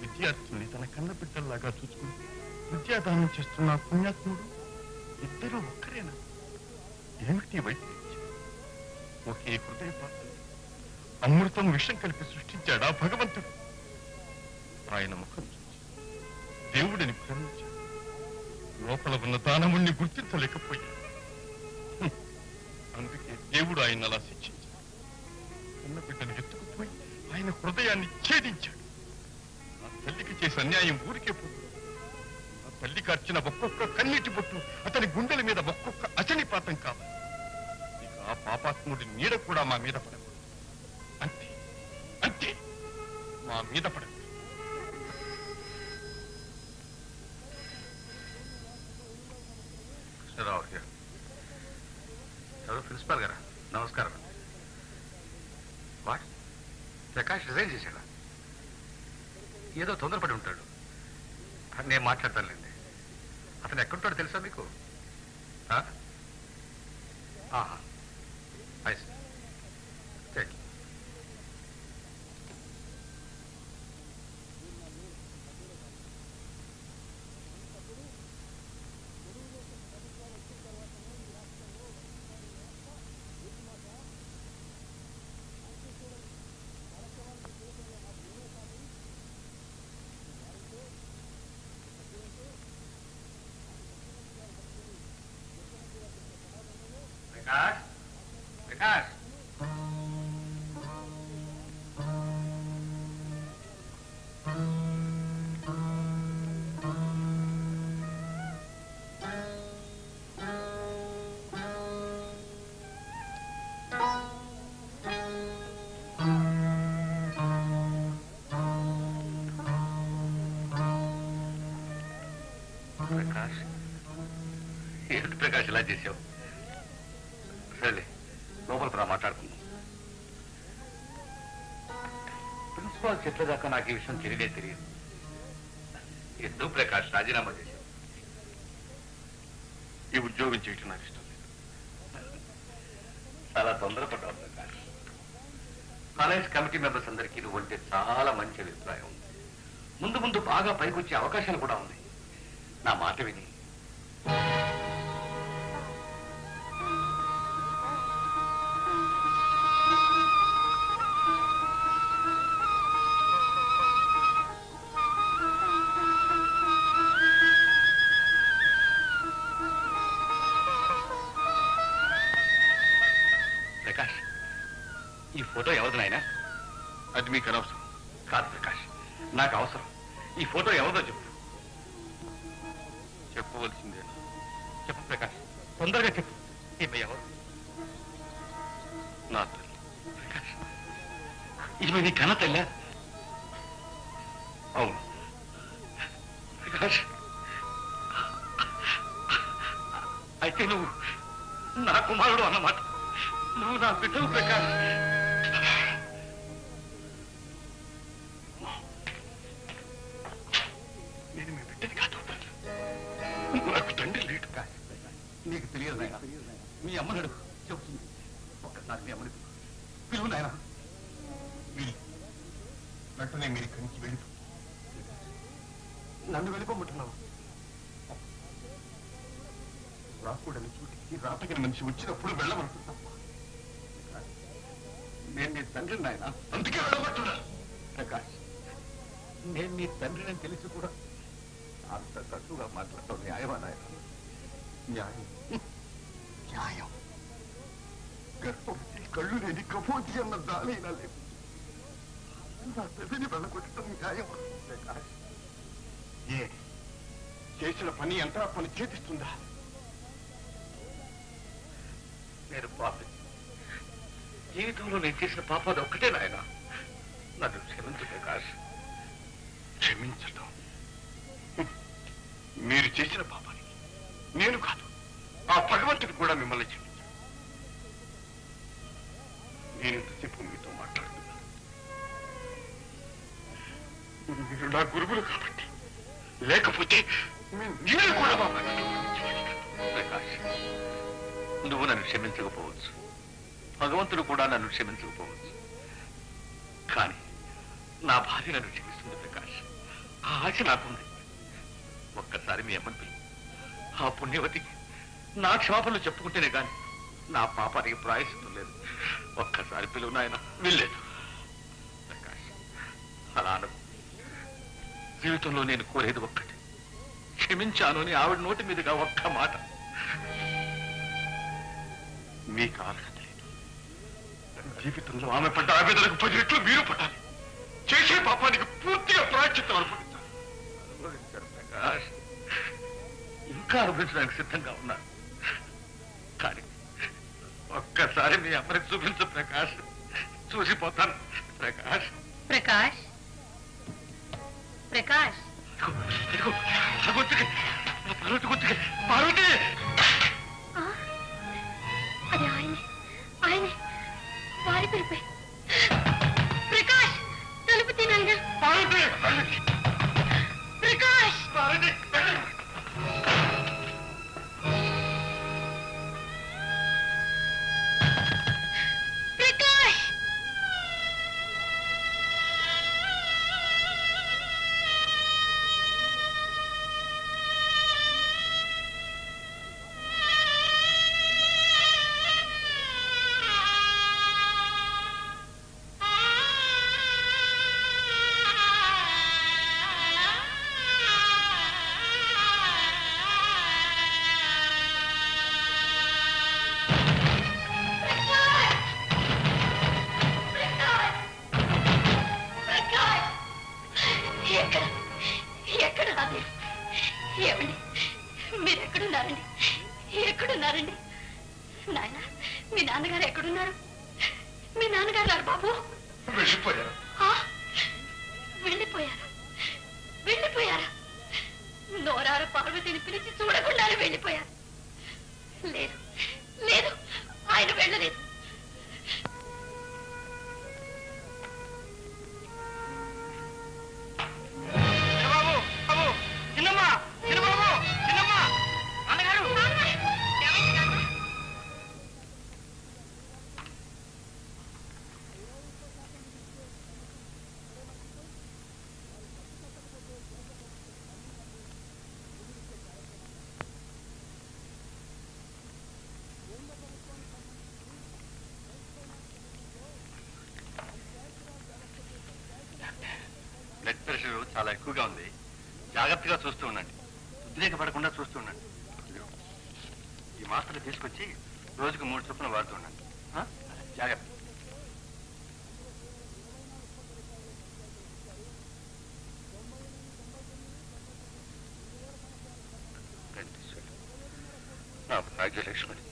విద్యార్థుల్ని తన కన్న బిడ్డల్లాగా చూసుకుని విద్యాదానం చేస్తున్న పుణ్యాత్ముడు ఇద్దరు ఒక్కరేనా? ఏమిటి వైద్యం? ఒకే హృదయ పాత్ర అమృతం విషం కలిపి సృష్టించాడా భగవంతుడు? ఆయన ముఖం చూసి దేవుడిని భ్రమించాడు. లోపల ఉన్న దానవుణ్ణి గుర్తించలేకపోయాడు. అందుకే దేవుడు ఆయన అలా శిక్షించాడు. కన్న బిడ్డను ఎత్తుకుపోయి ఆయన హృదయాన్ని ఛేదించాడు. ఆ తల్లికి చేసే అన్యాయం ఊరికే పోతుంది. ఆ తల్లి కార్చిన ఒక్కొక్క కన్నీటి బొట్టు అతని గుండెల మీద ఒక్కొక్క అచనిపాతం కావాలి. ఇక ఆ పాపాత్ముడి నీడ కూడా మా మీద పడదు. అంతే అంతే, మా మీద పడదు. కృష్ణరావు ఎవరు? ప్రిన్సిపాల్ గారా? నమస్కారం. వాట్, ప్రకాష్ రిజైన్ చేశాడా? ఏదో తొందరపడి ఉంటాడు. నేను మాట్లాడతానులేండి. అతను ఎక్కడుంటాడో తెలుసా మీకు? ప్రకాష్, ప్రకాష్, ప్రకాష్, ఏంటి ప్రకాష్ ఇలా చేసావు? సరే, లోపల మాట్లాడుకుందాం. ప్రిన్సిపాల్ చెప్పేదాకా నాకు ఈ విషయం తెలియదు. ఎందుకు ప్రకాష్ రాజీనామా చేశావు? ఈ ఉద్యోగం చేయటం నాకు ఇష్టం లేదు. చాలా తొందరపడ్డావు ప్రకాష్. కాలేజ్ కమిటీ మెంబర్స్ అందరికీ నువ్వు అంటే చాలా మంచి అభిప్రాయం ఉంది. ముందు ముందు బాగా పైకొచ్చే అవకాశాలు కూడా ఉన్నాయి. నా మాట విని ప్రకాష్, ఈ ఫోటో ఎవరిది నాయనా? అది మీకు అనవసరం. కాదు ప్రకాష్, నాకు అవసరం. ఈ ఫోటో ఎవరిదో చెప్పు. చెప్పవలసిందే. చెప్పు ప్రకాష్, తొందరగా చెప్పు. ఈమె ఎవరు? నా తల్లి. ప్రకాష్, ఈమె నీ కన్న తల్లా? అవును. ప్రకాష్, అయితే నువ్వు నా కుమారుడు అన్నమాట. నువ్వు నా బిడ్డవు ప్రకాష్. నేను మీ బిడ్డని కాదు. నాకు తండ్రి లేడు. నీకు తెలియదు నాయన. మీ అమ్మని అడుగు, చెప్తుంది. ఒక్కసారి మీ అమ్మని పిలువు నాయన. వెంటనే మీరు ఇక్కడి నుంచి వెళ్ళిపో. నన్ను వెళ్ళిపోమంటున్నావు? రాకూడని చోటికి రాతగిన మనిషి వచ్చినప్పుడు వెళ్ళమంటున్నా. నేను నీ తండ్రి నాయన, అందుకే వెళ్ళబట్టున్నా. ప్రకాష్, నేను నీ తండ్రిని తెలిసి కూడా అంత తక్కువగా మాట్లాడటం న్యాయమా నాయన? న్యాయం న్యాయం గర్భవతి కళ్ళు లేని కపోతి అన్న దానైనా లేదు. నా తల్లిని వెళ్ళగొట్టడం న్యాయం. ప్రకాష్, ఏ చేసిన పని అంతా పని చేతిస్తుందా? నేను పాపి. జీవితంలో నేను చేసిన పాపాలు ఒక్కటే నాయన. నన్ను క్షమించు ప్రకాష్. క్షమించటం? మీరు చేసిన పాపానికి నేను కాదు, ఆ భగవంతుడు కూడా మిమ్మల్ని క్షమించాడు. నేను ఇంతసేపు మీతో మాట్లాడుతున్నాను. మీరు నా గురువులు కాబట్టి, లేకపోతే నేను కూడా మా ప్రకాష్, నువ్వు నన్ను క్షమించకపోవచ్చు, భగవంతుడు కూడా నన్ను క్షమించకపోవచ్చు, కానీ నా భార్య నన్ను క్షమిస్తుంది ప్రకాష్. ఆ ఆశ నాకుంది. ఒక్కసారి మీ అమ్మని పిలువు. ఆ పుణ్యవతికి నా క్షమాపణలు చెప్పుకుంటేనే కానీ నా పాపానికి ప్రాయశ్చిత్తం లేదు. ఒక్కసారి పిలువు నాయన. వెళ్ళలేదు ప్రకాష్, అలా అనకు. జీవితంలో నేను కోరేది ఒక్కటి, క్షమించాను అని ఆవిడ నోటి మీదుగా ఒక్క మాట. మీకు అర్హత లేదు. జీవితంలో ఆమె పడ్డ ఆవేదనకు 10 రెట్లు మీరు పడాలి. చేసే పాపానికి పూర్తిగా ప్రాయశ్చిత్తం అనుభవించాలి. ప్రకాష్, ఇంకా అనుభవించడానికి సిద్ధంగా ఉన్నారు. కానీ ఒక్కసారి మీ అమ్మకి చూపించు ప్రకాష్. చూసిపోతాను ప్రకాష్. ప్రకాష్, ప్రకాష్, పార్వతి గుర్తుకి. పార్వతి, అది ఆయనే, ఆయనే వారి పిలిపే. ప్రకాష్, తలుపు తినాయన. పార్వతి, ప్రకాష్, పార్వతి. ప్రకాష్. ఏమండి, మీరెక్కడున్నారండి? ఎక్కడున్నారండి? నాయన, మీ నాన్నగారు ఎక్కడున్నారు? మీ నాన్నగారు రారు బాబు. వెళ్ళిపోయారు. వెళ్ళిపోయారా? వెళ్ళిపోయారా? నోరార పార్వతిని పిలిచి చూడకుండానే వెళ్ళిపోయారు. లేదు లేదు, ఆయన వెళ్ళలేదు. బ్లడ్ ప్రెషర్ చాలా ఎక్కువగా ఉంది. జాగ్రత్తగా చూస్తూ ఉండండి. ఉద్రేక పడకుండా చూస్తూ ఉండండి. ఈ మాత్రలు తీసుకొచ్చి రోజుకు 3 చొప్పున వాడుతూ ఉండండి. జాగ్రత్త. నా భాగ్యలక్ష్మిని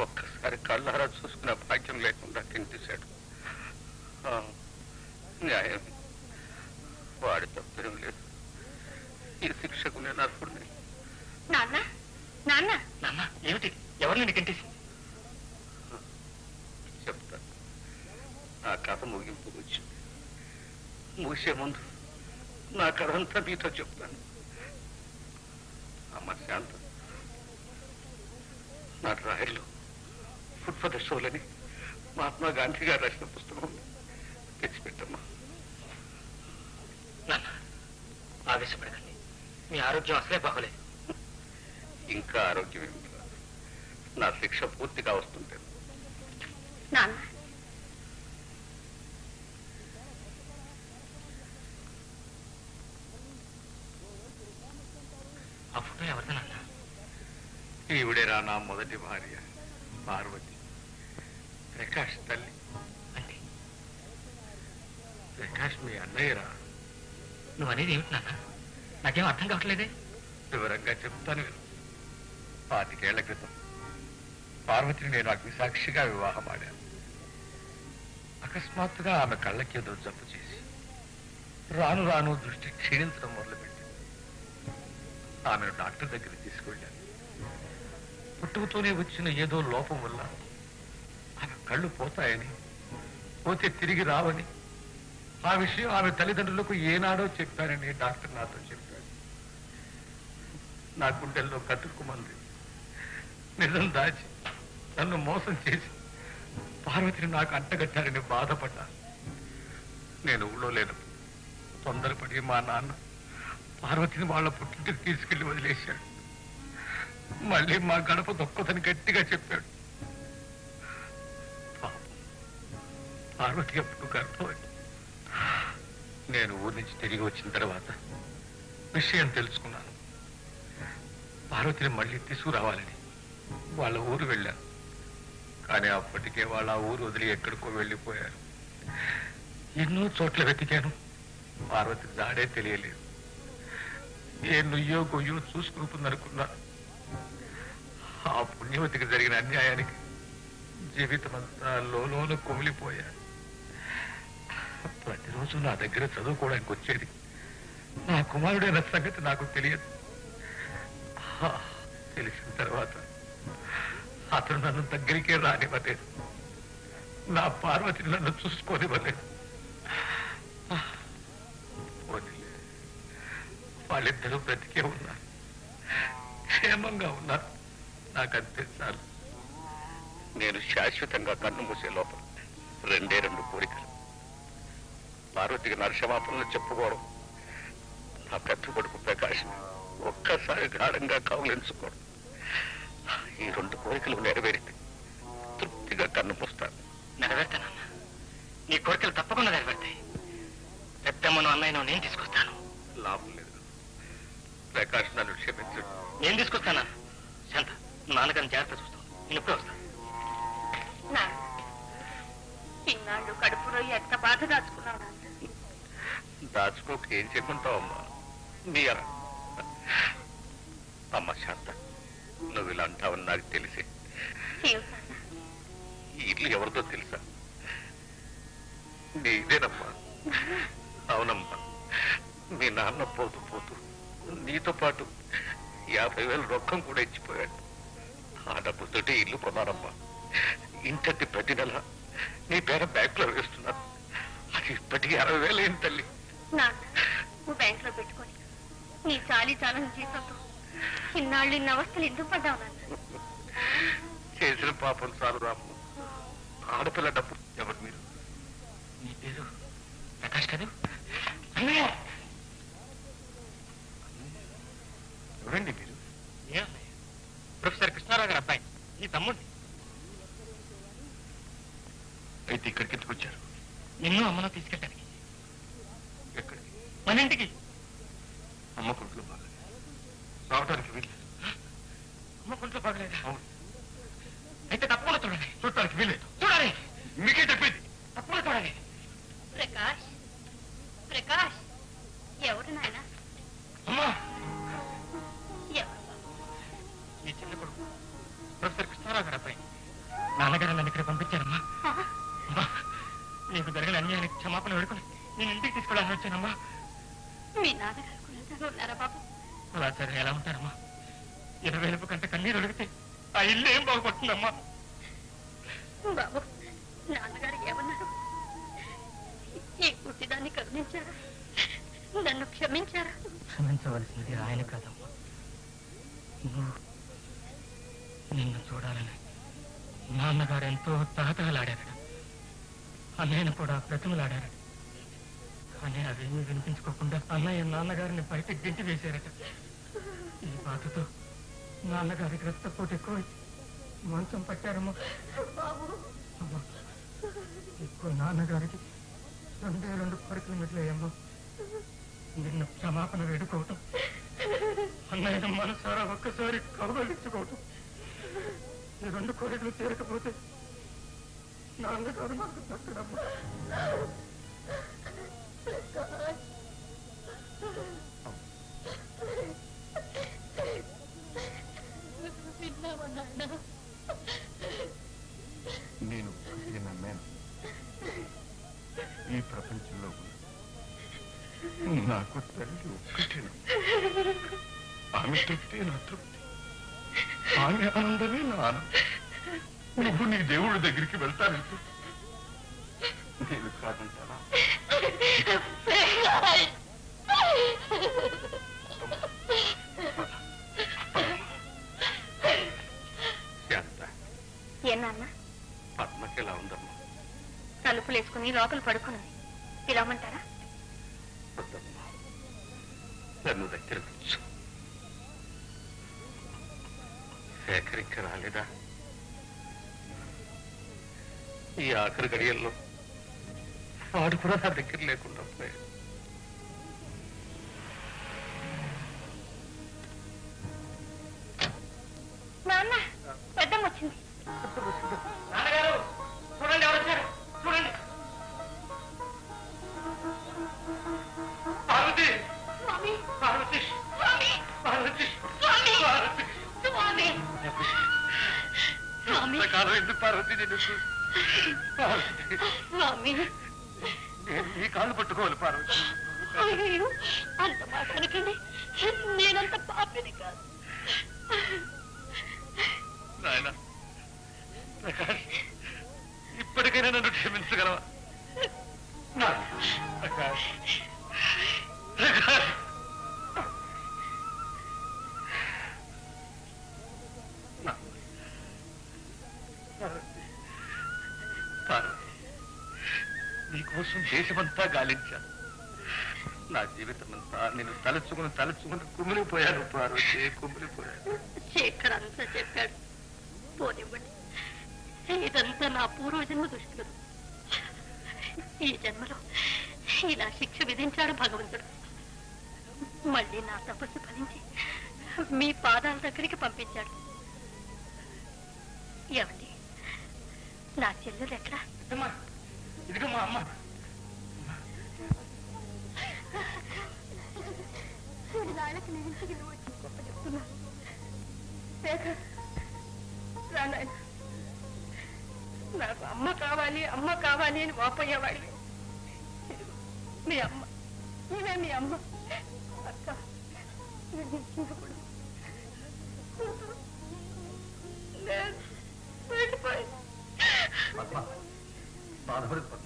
ఒక్కసారి కళ్ళారా చూసుకున్న భాగ్యం లేకుండా తింటేశాడు. న్యాయం, వాడి తప్పేం లేదు. ఈ శిక్షకు నేను అర్హుడిని. నాన్న, నాన్న, నాన్న, ఏమిటి? ఎవరిని కంటేసింది? చెప్తాను. నా కథ ముగింపు వచ్చింది. ముగిసే ముందు నా కథ అంతా మీతో చెప్తాను. అమ్మ శాంత నా డ్రాయర్లో ఫుడ్ ఫర్ ద సోల్ అని మహాత్మా గాంధీ గారు రాసిన పుస్తకం తెచ్చిపెట్టమ్మా. నాన్న, ఆవేశపడకండి. మీ ఆరోగ్యం అసలే బాగోలేదు. ఇంకా ఆరోగ్యం ఏమి రాదు. నా శిక్ష పూర్తిగా వస్తుంటే. నాన్న, ఆ ఫోటో ఎవరిదా నాన్న? ఈవిడేరా నా మొదటి భార్య పార్వతి, ప్రకాష్ తల్లి. అంటే ప్రకాష్ మీ అన్నయ్యరా. నువ్వు అనేది ఏమిటి నాన్న? నాకేం అర్థం కావట్లేదే. వివరంగా చెప్తాను విను. 25 ఏళ్ల క్రితం పార్వతిని నేను అగ్నిసాక్షిగా వివాహం ఆడాను. అకస్మాత్తుగా ఆమె కళ్ళకి ఏదో జబ్బు చేసి రాను రాను దృష్టి క్షీణించడం మొదలుపెట్టింది. ఆమెను డాక్టర్ దగ్గరికి తీసుకెళ్ళాను. పుట్టుకతోనే వచ్చిన ఏదో లోపం వల్ల ఆమె కళ్ళు పోతాయని, పోతే తిరిగి రావని, ఆ విషయం ఆమె తల్లిదండ్రులకు ఏనాడో చెప్పానని డాక్టర్ నాతో చెప్పాడు. నా గుండెల్లో కతుక్కుమంది. నిజం దాచి నన్ను మోసం చేసి పార్వతిని నాకు అంటగట్టారని బాధపడ్డాను. నేను ఊళ్ళో లేను. తొందరపడి మా నాన్న పార్వతిని వాళ్ళ పుట్టింటికి తీసుకెళ్లి వదిలేశాడు. మళ్ళీ మా గడప దొక్కదని గట్టిగా చెప్పాడు. పార్వతి ఎప్పుడు గర్భవతి. నేను ఊరి నుంచి తిరిగి వచ్చిన తర్వాత విషయం తెలుసుకున్నాను. పార్వతిని మళ్ళీ తీసుకురావాలని వాళ్ళ ఊరు వెళ్ళాను. కానీ అప్పటికే వాళ్ళ ఊరు వదిలి ఎక్కడికో వెళ్ళిపోయారు. ఎన్నో చోట్ల వెతికాను. పార్వతి జాడే తెలియలేదు. ఏ నుయ్యో గొయ్యో చూసుకుంటుందనుకున్నాను. ఆ పుణ్యవతికి జరిగిన అన్యాయానికి జీవితమంతా లోలోన కుమిలిపోయాను. ప్రతిరోజు నా దగ్గర చదువుకోవడానికి వచ్చేది. నా కుమారుడైన సంగతి నాకు తెలియదు. తెలిసిన తర్వాత అతను నన్ను దగ్గరికే రానివ్వలేదు. నా పార్వతిని నన్ను చూసుకోనివ్వలేదు. వాళ్ళిద్దరూ బ్రతికే ఉన్నారు, క్షేమంగా ఉన్నారు. నాకంతే చాలు. నేను శాశ్వతంగా కన్ను మూసే లోపల 2 కోరికలు. పార్వతికి నా క్షమాపణలు చెప్పుకోవడం, నా పెద్ద కొడుకు ప్రకాశం ఒక్కసారి గాఢంగా కౌలించుకోవడం. ఈ 2 కోరికలు నెరవేరితే తృప్తిగా కన్ను మూస్తాను. నెరవేర్తానన్నా. నీ కోరికలు తప్పకుండా నెరవేర్తాయి. పెద్దమ్మను అన్నయ్యను నేను తీసుకొస్తాను. లాభం లేదు. ప్రకాష్ నన్ను క్షమించడు. నేను తీసుకొస్తానా? శాంత, నాన్నగారిని జాగ్రత్త చూస్తాను. నేను ఇప్పుడే వస్తాను. ఇన్నాళ్ళు కడుపులో ఎంత బాధ దాచుకున్నావు. దాచుకోక ఏం చెప్పుకుంటావమ్మా? నీ అమ్మ శాంత, నువ్వు ఇలా అంటావని నాకు తెలిసే. ఈ ఇల్లు ఎవరితో తెలుసా? నీదేనమ్మా. అవునమ్మా. మీ నాన్న పోతూ పోతూ నీతో పాటు 50,000 రొక్కం కూడా ఇచ్చిపోయాడు. ఆ డబ్బుతోటి ఇల్లు కొన్నారమ్మా. ఇంటది ప్రతి నెల నీ పేర బ్యాంక్ లో వేస్తున్నాను. అది ఇప్పటికీ 60,000 అయింది తల్లి. నువ్వు బ్యాంక్ లో పెట్టుకొని నీ చాలని జీతంతో ఇన్నాళ్ళు ఇన్ని అవస్థలు ఎందుకు పడ్డావు నాన్న? చేసిన పాపం చాలు రాము. ఆడపిల్ల డబ్బు. ఎవరు మీరు? నీ పేరు ప్రకాష్ కాదు? ఎవరండి మీరు? ప్రొఫెసర్ కృష్ణారావు గారి అబ్బాయి, నీ తమ్ముడిని. అయితే ఇక్కడికి ఎందుకు వచ్చారు? నిన్ను అమ్మను తీసుకెళ్ళడానికి. ఎక్కడికి? మన ఇంటికి. అమ్మ కొడుకులు బాగా రావడానికి వీల్లేదు. అమ్మ కొంట్లో బాగలేదు. అవును. అయితే తప్పకుండా చూడండి. చూడటానికి వీల్లేదు. చూడాలి. మీకే చెప్పింది. తప్పకుండా చూడాలి. ప్రకాష్, ప్రకాష్, ఎవరు నాయన? అమ్మా, ఎవరు? నీ చిన్న కొడుకు ప్రొఫెసర్ కృష్ణారావు గారి అబ్బాయి. నాన్నగారు నన్ను ఇక్కడ పంపించారమ్మా. అమ్మా, నీకు జరిగిన అన్యాయానికి క్షమాపణ వేడుకొని నేను ఇంటికి తీసుకెళ్ళాలని వచ్చానమ్మా. మీ నాన్నగారు కూడా ఉన్నారా బాబు? అలా సరే ఎలా ఉంటారమ్మా? 20,000 కంటే కన్నీరు అడిగితే ఆ ఇల్లు ఏం బాగుపడుతుందమ్మా? బాబు, నాన్నగారు ఏమన్నారు? ఈ పుట్టిదాన్ని కరుణించారా? నన్ను క్షమించారా? క్షమించవలసింది ఆయన కాదమ్మా. నిన్ను చూడాలని నాన్నగారు ఎంతో తాతలాడారట. అన్నయ్యను కూడా బ్రతిమలాడారట. కానీ అవేమీ వినిపించుకోకుండా అన్నయ్య నాన్నగారిని బయటకు గింటి వేశారట. ఈ బాధతో నాన్నగారికి రక్తపోటు ఎక్కువ మంచం పట్టారమ్మా. అమ్మా, ఇప్పుడు నాన్నగారికి 2 కోరికలు మిగిలాయమ్మా. నిన్ను క్షమాపణ వేడుకోవటం, అన్నయ్య మనసారా ఒక్కసారి కౌగలించుకోవటం. ఈ 2 కోరికలు తీరకపోతే నాన్నగారు నాకు తక్కువ. నేను ఒక్కటే నమ్మాను, ఈ ప్రపంచంలో నాకు తల్లి ఒక్కటే. ఆమె తృప్తి నా తృప్తి, ఆమె ఆనందమే నా ఆనందం. నువ్వు నీ దేవుడి దగ్గరికి వెళ్తానంటే నేను కాదంటానా? ఏనాన్న పద్మకి ఎలా ఉందమ్మా? తలుపులు వేసుకుని లోపల పడుకున్నది. పిలవమంటారా? వద్దమ్మా, నన్ను దగ్గర కూర్చో. శేఖర్ ఇంకా రాలేదా? ఈ ఆఖరి గడియల్లో వాడు కూడా నా దగ్గర లేకుండా పోయాడు. నాన్న పెద్దమ్మ వచ్చింది. నాన్నగారు చూడండి, ఎవరు వచ్చారు చూడండి. పార్వతి, పార్వతి, పార్వతి, కాలం ఎందుకు పార్వతి? నేను నేను నీ కాళ్ళు పట్టుకోవాలి పార్వతి. అంత మాట అనకండి, నేనంత పాపిని కాదు. నాయన ప్రకాష్, ఇప్పటికైనా నన్ను క్షమించగలవా? ప్రకాష్, ప్రకాష్, నీకోసం దేశమంతా గాలించాను. నా జీవితం అంతా నేను తలుచుకుని కుమిలిపోయాను పార్వతి, కుమిలిపోయాను. శేఖర్ అంతా చెప్పాడు, పోనివ్వండి. ఇదంతా నా పూర్వజన్మ దుష్కృతం. ఈ జన్మలో ఇలా శిక్ష విధించాడు భగవంతుడు. మళ్ళీ నా తపస్సు ఫలించి మీ పాదాల దగ్గరికి పంపించాడు. ఏమండి, నా చెల్లెలు ఎట్లా? ఇదిగో మా అమ్మ. నాళ్ళకి నేను ఇంటికి వచ్చి గొప్ప చెప్తున్నా. శేఖర్ రానాయన, నాకు అమ్మ కావాలి అమ్మ కావాలి అని వాపోయేవాడి. మీ అమ్మ, ఇవే మీ అమ్మ. అక్క నేను చిన్నప్పుడు నేను వెళ్ళిపోయింది. బాధపడిపోతుంది.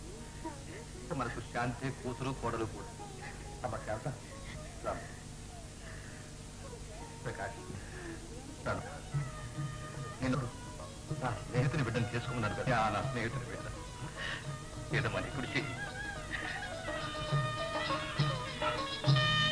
మనకు శాంతి కూతురు కోడలు కూడా. అమ్మ శాంత, ప్రకాష్, నేను నా స్నేహితుని బిడ్డను చేసుకున్నాను కదా. నా స్నేహితుని బిడ్డ ఏదమ్మా నీ గురించి